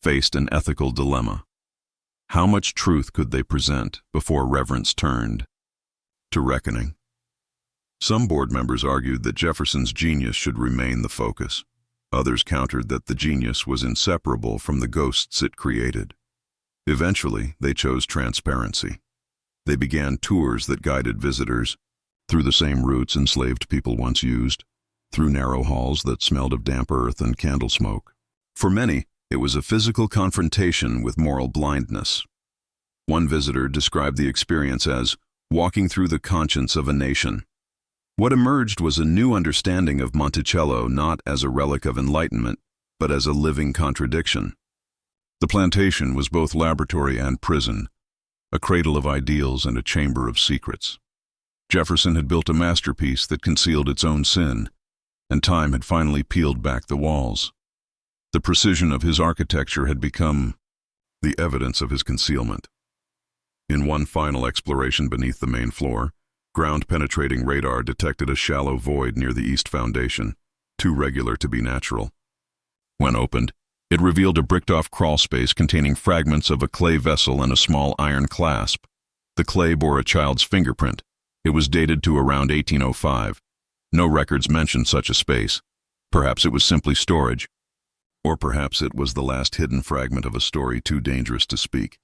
faced an ethical dilemma. How much truth could they present before reverence turned to reckoning? Some board members argued that Jefferson's genius should remain the focus. Others countered that the genius was inseparable from the ghosts it created. Eventually, they chose transparency. They began tours that guided visitors through the same routes enslaved people once used, through narrow halls that smelled of damp earth and candle smoke. For many, it was a physical confrontation with moral blindness. One visitor described the experience as walking through the conscience of a nation. What emerged was a new understanding of Monticello not as a relic of enlightenment, but as a living contradiction. The plantation was both laboratory and prison, a cradle of ideals and a chamber of secrets. Jefferson had built a masterpiece that concealed its own sin, and time had finally peeled back the walls. The precision of his architecture had become the evidence of his concealment. In one final exploration beneath the main floor, ground-penetrating radar detected a shallow void near the east foundation, too regular to be natural. When opened, it revealed a bricked-off crawlspace containing fragments of a clay vessel and a small iron clasp. The clay bore a child's fingerprint. It was dated to around 1805. No records mentioned such a space. Perhaps it was simply storage. Or perhaps it was the last hidden fragment of a story too dangerous to speak.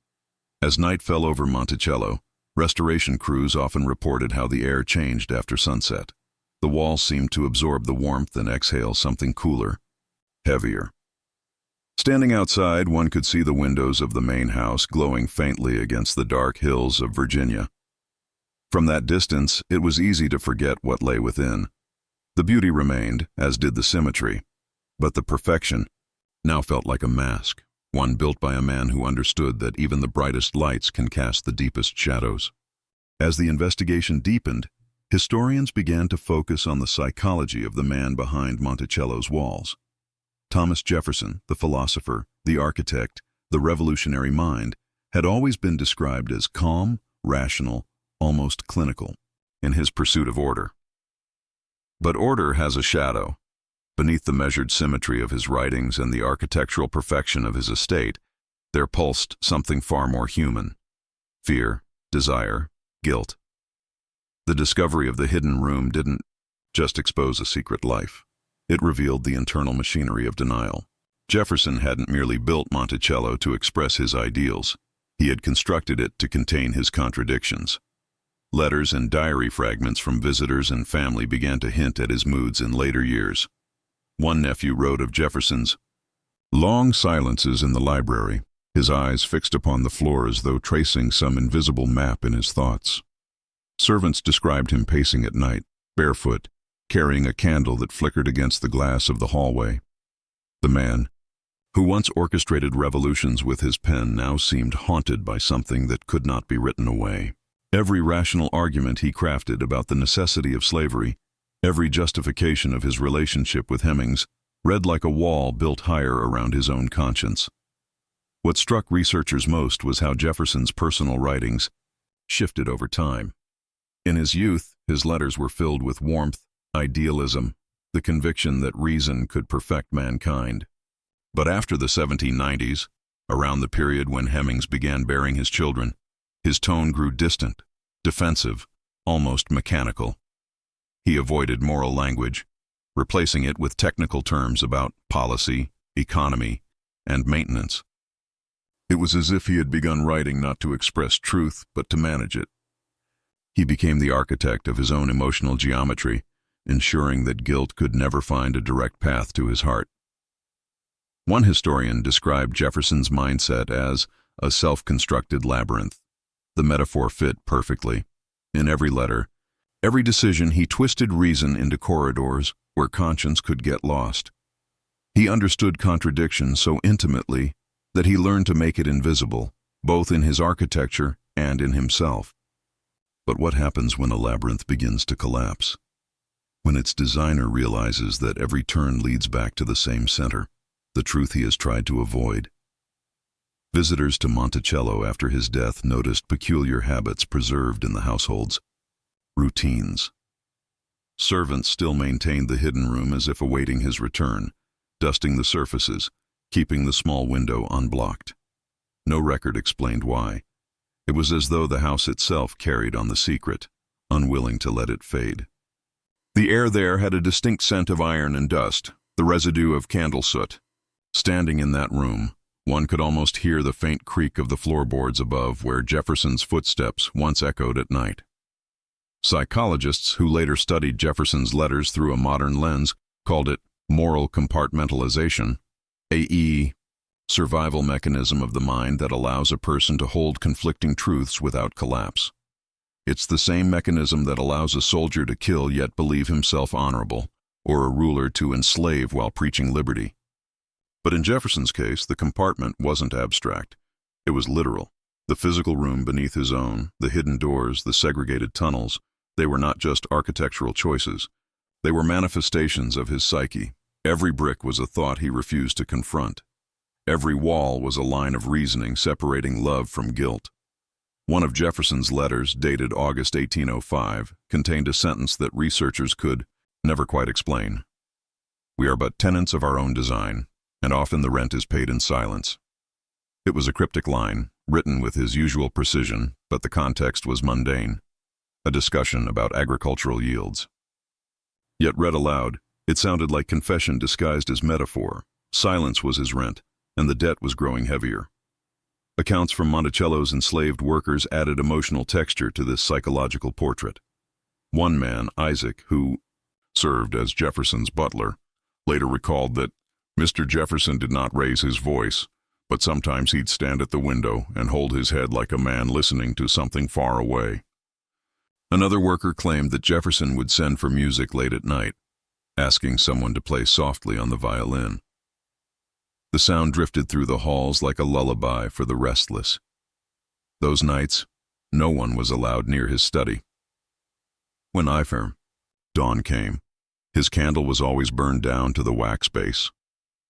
As night fell over Monticello, restoration crews often reported how the air changed after sunset. The walls seemed to absorb the warmth and exhale something cooler, heavier. Standing outside, one could see the windows of the main house glowing faintly against the dark hills of Virginia. From that distance, it was easy to forget what lay within. The beauty remained, as did the symmetry, but the perfection now felt like a mask, one built by a man who understood that even the brightest lights can cast the deepest shadows. As the investigation deepened, historians began to focus on the psychology of the man behind Monticello's walls. Thomas Jefferson, the philosopher, the architect, the revolutionary mind, had always been described as calm, rational, almost clinical. in his pursuit of order. But order has a shadow. Beneath the measured symmetry of his writings and the architectural perfection of his estate, there pulsed something far more human: fear, desire, guilt. The discovery of the hidden room didn't just expose a secret life. It revealed the internal machinery of denial. Jefferson hadn't merely built Monticello to express his ideals. He had constructed it to contain his contradictions. Letters and diary fragments from visitors and family began to hint at his moods in later years. One nephew wrote of Jefferson's long silences in the library, his eyes fixed upon the floor as though tracing some invisible map in his thoughts. Servants described him pacing at night, barefoot, carrying a candle that flickered against the glass of the hallway. The man, who once orchestrated revolutions with his pen, now seemed haunted by something that could not be written away. Every rational argument he crafted about the necessity of slavery, every justification of his relationship with Hemmings, read like a wall built higher around his own conscience. What struck researchers most was how Jefferson's personal writings shifted over time. In his youth, his letters were filled with warmth, idealism, the conviction that reason could perfect mankind. But after the 1790s, around the period when Hemmings began bearing his children, his tone grew distant, defensive, almost mechanical. He avoided moral language, replacing it with technical terms about policy, economy, and maintenance. It was as if he had begun writing not to express truth, but to manage it. He became the architect of his own emotional geometry, ensuring that guilt could never find a direct path to his heart. One historian described Jefferson's mindset as a self-constructed labyrinth. The metaphor fit perfectly. In every letter, every decision, he twisted reason into corridors where conscience could get lost. He understood contradiction so intimately that he learned to make it invisible, both in his architecture and in himself. But what happens when a labyrinth begins to collapse? When its designer realizes that every turn leads back to the same center, the truth he has tried to avoid. Visitors to Monticello after his death noticed peculiar habits preserved in the households. Routines. Servants still maintained the hidden room as if awaiting his return, dusting the surfaces, keeping the small window unblocked. No record explained why. It was as though the house itself carried on the secret, unwilling to let it fade. The air there had a distinct scent of iron and dust, the residue of candle soot. Standing in that room, one could almost hear the faint creak of the floorboards above where Jefferson's footsteps once echoed at night. Psychologists who later studied Jefferson's letters through a modern lens called it moral compartmentalization, a survival mechanism of the mind that allows a person to hold conflicting truths without collapse. It's the same mechanism that allows a soldier to kill yet believe himself honorable, or a ruler to enslave while preaching liberty. But in Jefferson's case, the compartment wasn't abstract. It was literal. The physical room beneath his own, the hidden doors, the segregated tunnels, they were not just architectural choices. They were manifestations of his psyche. Every brick was a thought he refused to confront. Every wall was a line of reasoning separating love from guilt. One of Jefferson's letters, dated August 1805, contained a sentence that researchers could never quite explain. "We are but tenants of our own design, and often the rent is paid in silence." It was a cryptic line, written with his usual precision, but the context was mundane, a discussion about agricultural yields. Yet read aloud, it sounded like confession disguised as metaphor. Silence was his rent, and the debt was growing heavier. Accounts from Monticello's enslaved workers added emotional texture to this psychological portrait. One man, Isaac, who served as Jefferson's butler, later recalled that Mr. Jefferson did not raise his voice, but sometimes he'd stand at the window and hold his head like a man listening to something far away. Another worker claimed that Jefferson would send for music late at night, asking someone to play softly on the violin. The sound drifted through the halls like a lullaby for the restless. Those nights, no one was allowed near his study. When dawn came, his candle was always burned down to the wax base.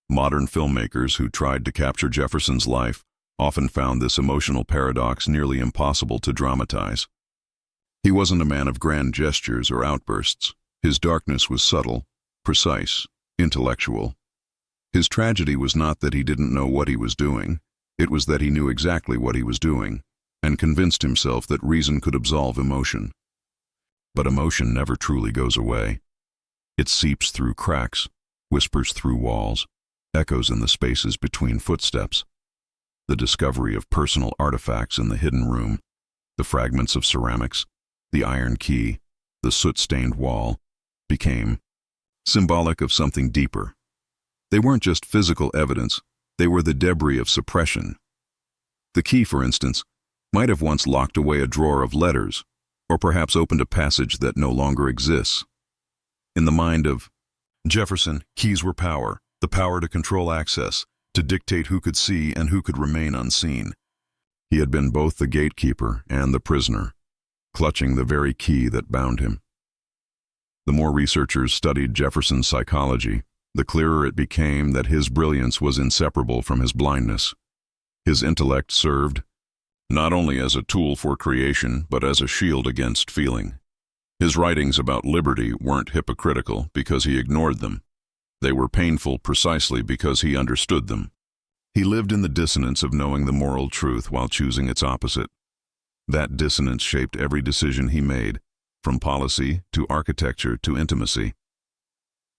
Modern filmmakers who tried to capture Jefferson's life often found this emotional paradox nearly impossible to dramatize. He wasn't a man of grand gestures or outbursts. His darkness was subtle, precise, intellectual. His tragedy was not that he didn't know what he was doing. It was that he knew exactly what he was doing, and convinced himself that reason could absolve emotion. But emotion never truly goes away. It seeps through cracks, whispers through walls, echoes in the spaces between footsteps. The discovery of personal artifacts in the hidden room, the fragments of ceramics, the iron key, the soot-stained wall, became symbolic of something deeper. They weren't just physical evidence, they were the debris of suppression. The key, for instance, might have once locked away a drawer of letters, or perhaps opened a passage that no longer exists. In the mind of Jefferson, keys were power, the power to control access, to dictate who could see and who could remain unseen. He had been both the gatekeeper and the prisoner, clutching the very key that bound him. The more researchers studied Jefferson's psychology, the clearer it became that his brilliance was inseparable from his blindness. His intellect served not only as a tool for creation, but as a shield against feeling. His writings about liberty weren't hypocritical because he ignored them. They were painful precisely because he understood them. He lived in the dissonance of knowing the moral truth while choosing its opposite. That dissonance shaped every decision he made, from policy to architecture to intimacy.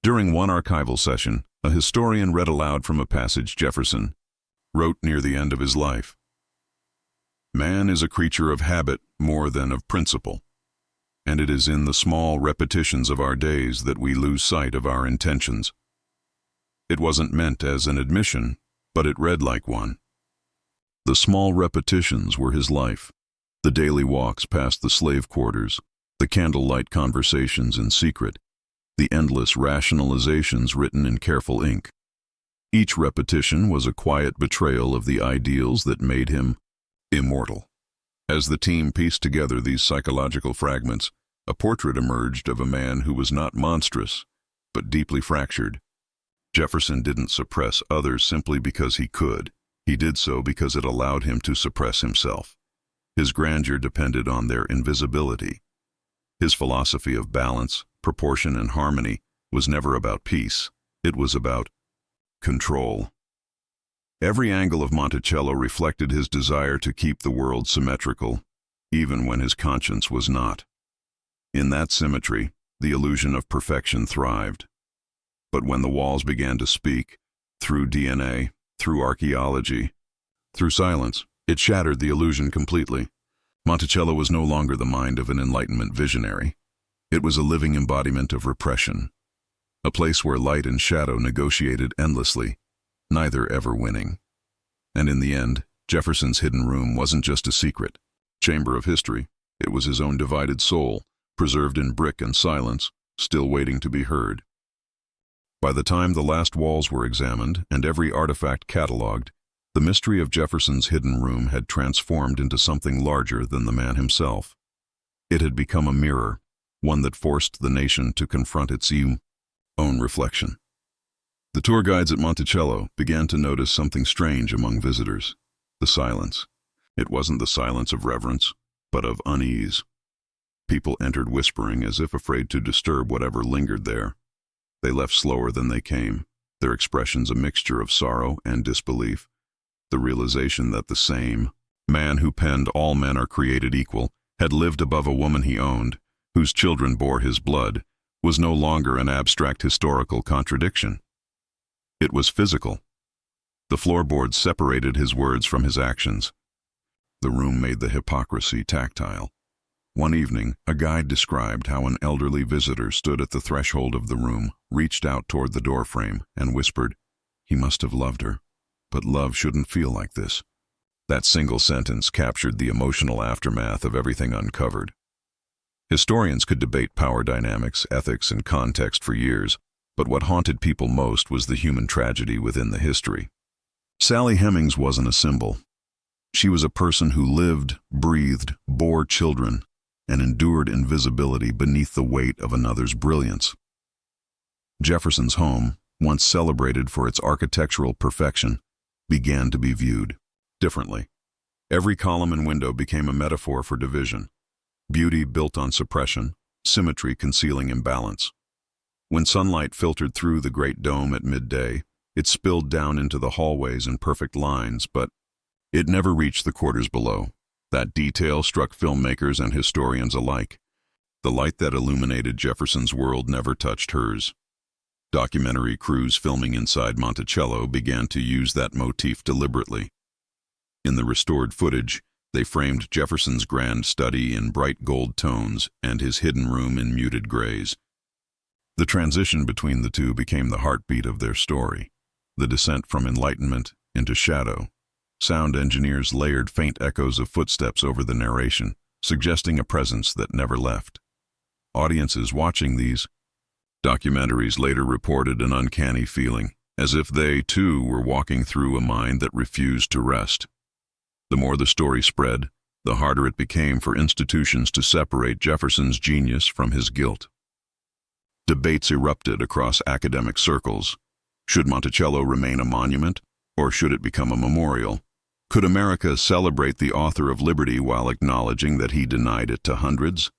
During one archival session, a historian read aloud from a passage Jefferson wrote near the end of his life. Man is a creature of habit more than of principle, and it is in the small repetitions of our days that we lose sight of our intentions. It wasn't meant as an admission, but it read like one. The small repetitions were his life, the daily walks past the slave quarters, the candlelight conversations in secret, the endless rationalizations written in careful ink. Each repetition was a quiet betrayal of the ideals that made him immortal. As the team pieced together these psychological fragments, a portrait emerged of a man who was not monstrous, but deeply fractured. Jefferson didn't suppress others simply because he could. He did so because it allowed him to suppress himself. His grandeur depended on their invisibility. His philosophy of balance, proportion, and harmony was never about peace. It was about control. Every angle of Monticello reflected his desire to keep the world symmetrical, even when his conscience was not. In that symmetry, the illusion of perfection thrived. But when the walls began to speak, through DNA, through archaeology, through silence, it shattered the illusion completely. Monticello was no longer the mind of an Enlightenment visionary. It was a living embodiment of repression, a place where light and shadow negotiated endlessly, neither ever winning. And in the end, Jefferson's hidden room wasn't just a secret chamber of history. It was his own divided soul, preserved in brick and silence, still waiting to be heard. By the time the last walls were examined and every artifact catalogued, the mystery of Jefferson's hidden room had transformed into something larger than the man himself. It had become a mirror, one that forced the nation to confront its own reflection. The tour guides at Monticello began to notice something strange among visitors: the silence. It wasn't the silence of reverence, but of unease. People entered whispering as if afraid to disturb whatever lingered there. They left slower than they came, their expressions a mixture of sorrow and disbelief. The realization that the same man who penned "All men are created equal" had lived above a woman he owned, whose children bore his blood, was no longer an abstract historical contradiction. It was physical. The floorboards separated his words from his actions. The room made the hypocrisy tactile. One evening, a guide described how an elderly visitor stood at the threshold of the room, reached out toward the doorframe, and whispered, "He must have loved her, but love shouldn't feel like this." That single sentence captured the emotional aftermath of everything uncovered. Historians could debate power dynamics, ethics, and context for years, but what haunted people most was the human tragedy within the history. Sally Hemings wasn't a symbol. She was a person who lived, breathed, bore children, and endured invisibility beneath the weight of another's brilliance. Jefferson's home, once celebrated for its architectural perfection, began to be viewed differently. Every column and window became a metaphor for division. beauty built on suppression, symmetry concealing imbalance. When sunlight filtered through the great dome at midday, it spilled down into the hallways in perfect lines, but it never reached the quarters below. That detail struck filmmakers and historians alike. The light that illuminated Jefferson's world never touched hers. Documentary crews filming inside Monticello began to use that motif deliberately. In the restored footage, they framed Jefferson's grand study in bright gold tones and his hidden room in muted grays. The transition between the two became the heartbeat of their story, the descent from enlightenment into shadow. Sound engineers layered faint echoes of footsteps over the narration, suggesting a presence that never left. Audiences watching these documentaries later reported an uncanny feeling, as if they, too, were walking through a mind that refused to rest. The more the story spread, the harder it became for institutions to separate Jefferson's genius from his guilt. Debates erupted across academic circles. Should Monticello remain a monument, or should it become a memorial? Could America celebrate the author of liberty while acknowledging that he denied it to hundreds?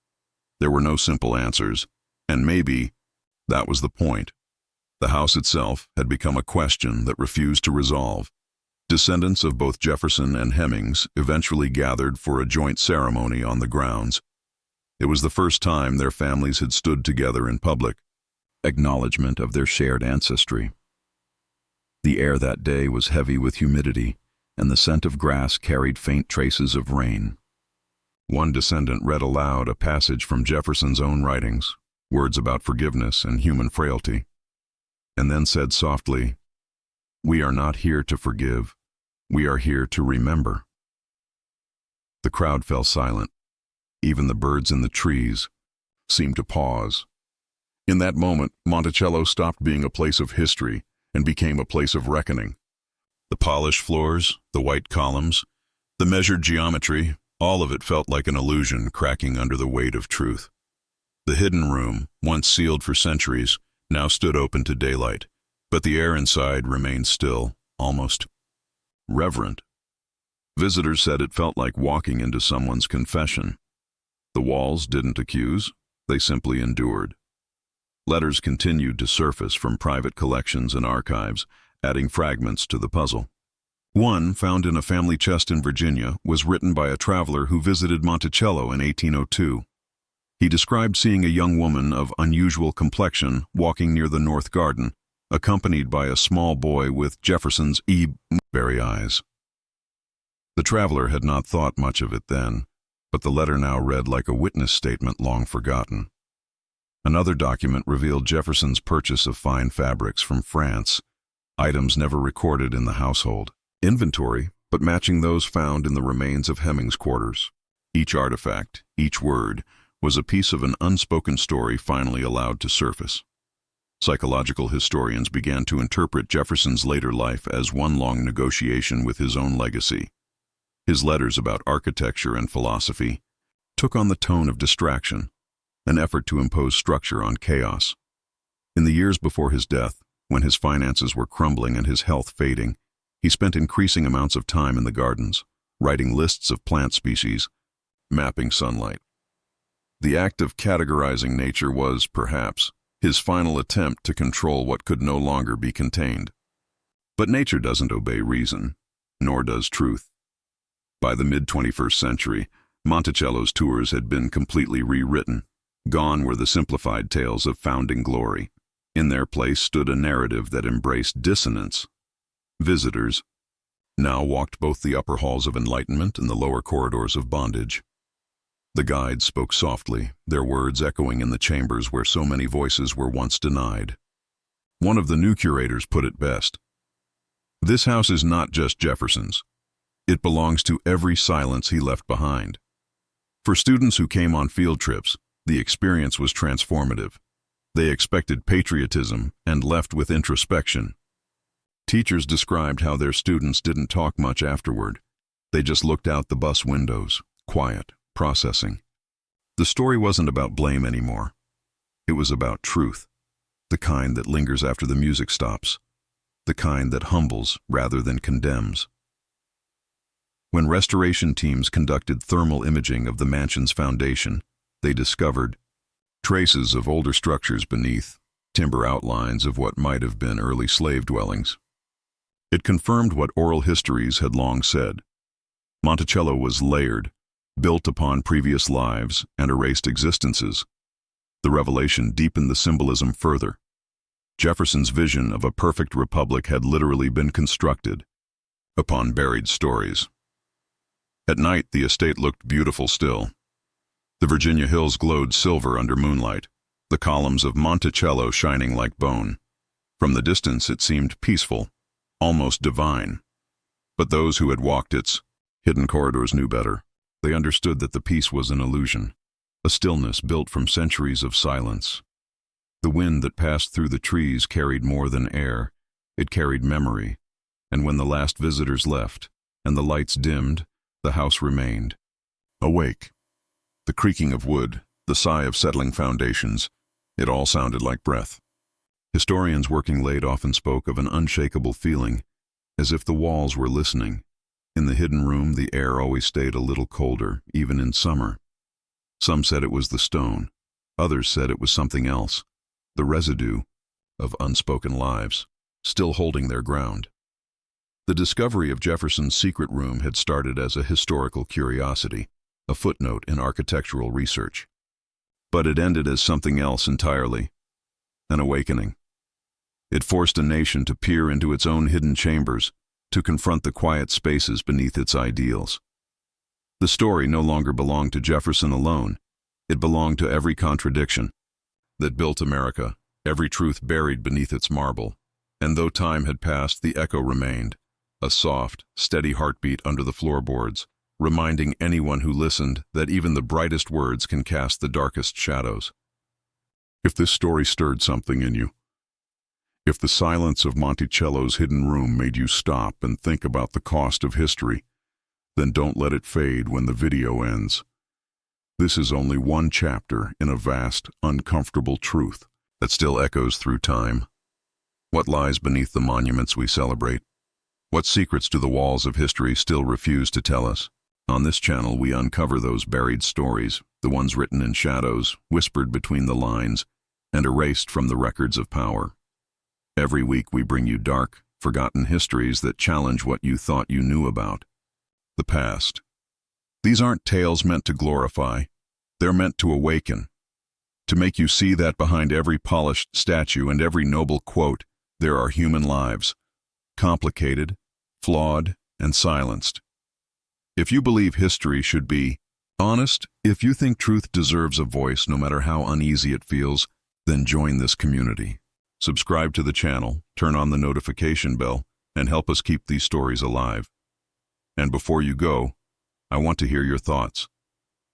There were no simple answers, and maybe that was the point. The house itself had become a question that refused to resolve. Descendants of both Jefferson and Hemings eventually gathered for a joint ceremony on the grounds. It was the first time their families had stood together in public, acknowledgement of their shared ancestry. The air that day was heavy with humidity, and the scent of grass carried faint traces of rain. One descendant read aloud a passage from Jefferson's own writings, words about forgiveness and human frailty, and then said softly, "We are not here to forgive, we are here to remember." The crowd fell silent. Even the birds in the trees seemed to pause. In that moment, Monticello stopped being a place of history and became a place of reckoning. The polished floors, the white columns, the measured geometry, all of it felt like an illusion cracking under the weight of truth. The hidden room, once sealed for centuries, now stood open to daylight, but the air inside remained still, almost reverent. Visitors said it felt like walking into someone's confession. The walls didn't accuse, they simply endured. Letters continued to surface from private collections and archives, adding fragments to the puzzle. One, found in a family chest in Virginia, was written by a traveler who visited Monticello in 1802. He described seeing a young woman of unusual complexion walking near the north garden, accompanied by a small boy with Jefferson's berry eyes. The traveler had not thought much of it then, but the letter now read like a witness statement long forgotten. Another document revealed Jefferson's purchase of fine fabrics from France, items never recorded in the household inventory, but matching those found in the remains of Hemings' quarters. Each artifact, each word, was a piece of an unspoken story finally allowed to surface. Psychological historians began to interpret Jefferson's later life as one long negotiation with his own legacy. His letters about architecture and philosophy took on the tone of distraction, an effort to impose structure on chaos. In the years before his death, when his finances were crumbling and his health fading, he spent increasing amounts of time in the gardens, writing lists of plant species, mapping sunlight. The act of categorizing nature was, perhaps, his final attempt to control what could no longer be contained. But nature doesn't obey reason, nor does truth. By the mid-21st century, Monticello's tours had been completely rewritten. Gone were the simplified tales of founding glory. In their place stood a narrative that embraced dissonance. Visitors now walked both the upper halls of enlightenment and the lower corridors of bondage. The guides spoke softly, their words echoing in the chambers where so many voices were once denied. One of the new curators put it best. This house is not just Jefferson's. It belongs to every silence he left behind. For students who came on field trips, the experience was transformative. They expected patriotism and left with introspection. Teachers described how their students didn't talk much afterward. They just looked out the bus windows, quiet, processing. The story wasn't about blame anymore. It was about truth, the kind that lingers after the music stops, the kind that humbles rather than condemns. When restoration teams conducted thermal imaging of the mansion's foundation, they discovered traces of older structures beneath, timber outlines of what might have been early slave dwellings. It confirmed what oral histories had long said. Monticello was layered, built upon previous lives and erased existences. The revelation deepened the symbolism further. Jefferson's vision of a perfect republic had literally been constructed upon buried stories. At night, the estate looked beautiful still. The Virginia hills glowed silver under moonlight, the columns of Monticello shining like bone. From the distance, it seemed peaceful, almost divine. But those who had walked its hidden corridors knew better. They understood that the peace was an illusion, a stillness built from centuries of silence. The wind that passed through the trees carried more than air. It carried memory. And when the last visitors left, and the lights dimmed, the house remained. Awake. The creaking of wood, the sigh of settling foundations, it all sounded like breath. Historians working late often spoke of an unshakable feeling, as if the walls were listening. In the hidden room, the air always stayed a little colder, even in summer. Some said it was the stone. Others said it was something else, the residue of unspoken lives, still holding their ground. The discovery of Jefferson's secret room had started as a historical curiosity, a footnote in architectural research. But it ended as something else entirely, an awakening. It forced a nation to peer into its own hidden chambers, to confront the quiet spaces beneath its ideals. The story no longer belonged to Jefferson alone. It belonged to every contradiction that built America, every truth buried beneath its marble. And though time had passed, the echo remained, a soft, steady heartbeat under the floorboards, reminding anyone who listened that even the brightest words can cast the darkest shadows. If this story stirred something in you, if the silence of Monticello's hidden room made you stop and think about the cost of history, then don't let it fade when the video ends. This is only one chapter in a vast, uncomfortable truth that still echoes through time. What lies beneath the monuments we celebrate? What secrets do the walls of history still refuse to tell us? On this channel, we uncover those buried stories, the ones written in shadows, whispered between the lines, and erased from the records of power. Every week we bring you dark, forgotten histories that challenge what you thought you knew about the past. These aren't tales meant to glorify. They're meant to awaken, to make you see that behind every polished statue and every noble quote, there are human lives, complicated, flawed, and silenced. If you believe history should be honest, if you think truth deserves a voice no matter how uneasy it feels, then join this community. Subscribe to the channel, turn on the notification bell, and help us keep these stories alive. And before you go, I want to hear your thoughts.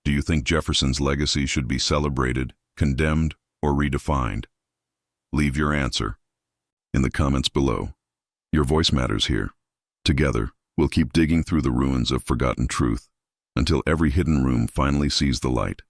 Do you think Jefferson's legacy should be celebrated, condemned, or redefined? Leave your answer in the comments below. Your voice matters here. Together, we'll keep digging through the ruins of forgotten truth until every hidden room finally sees the light.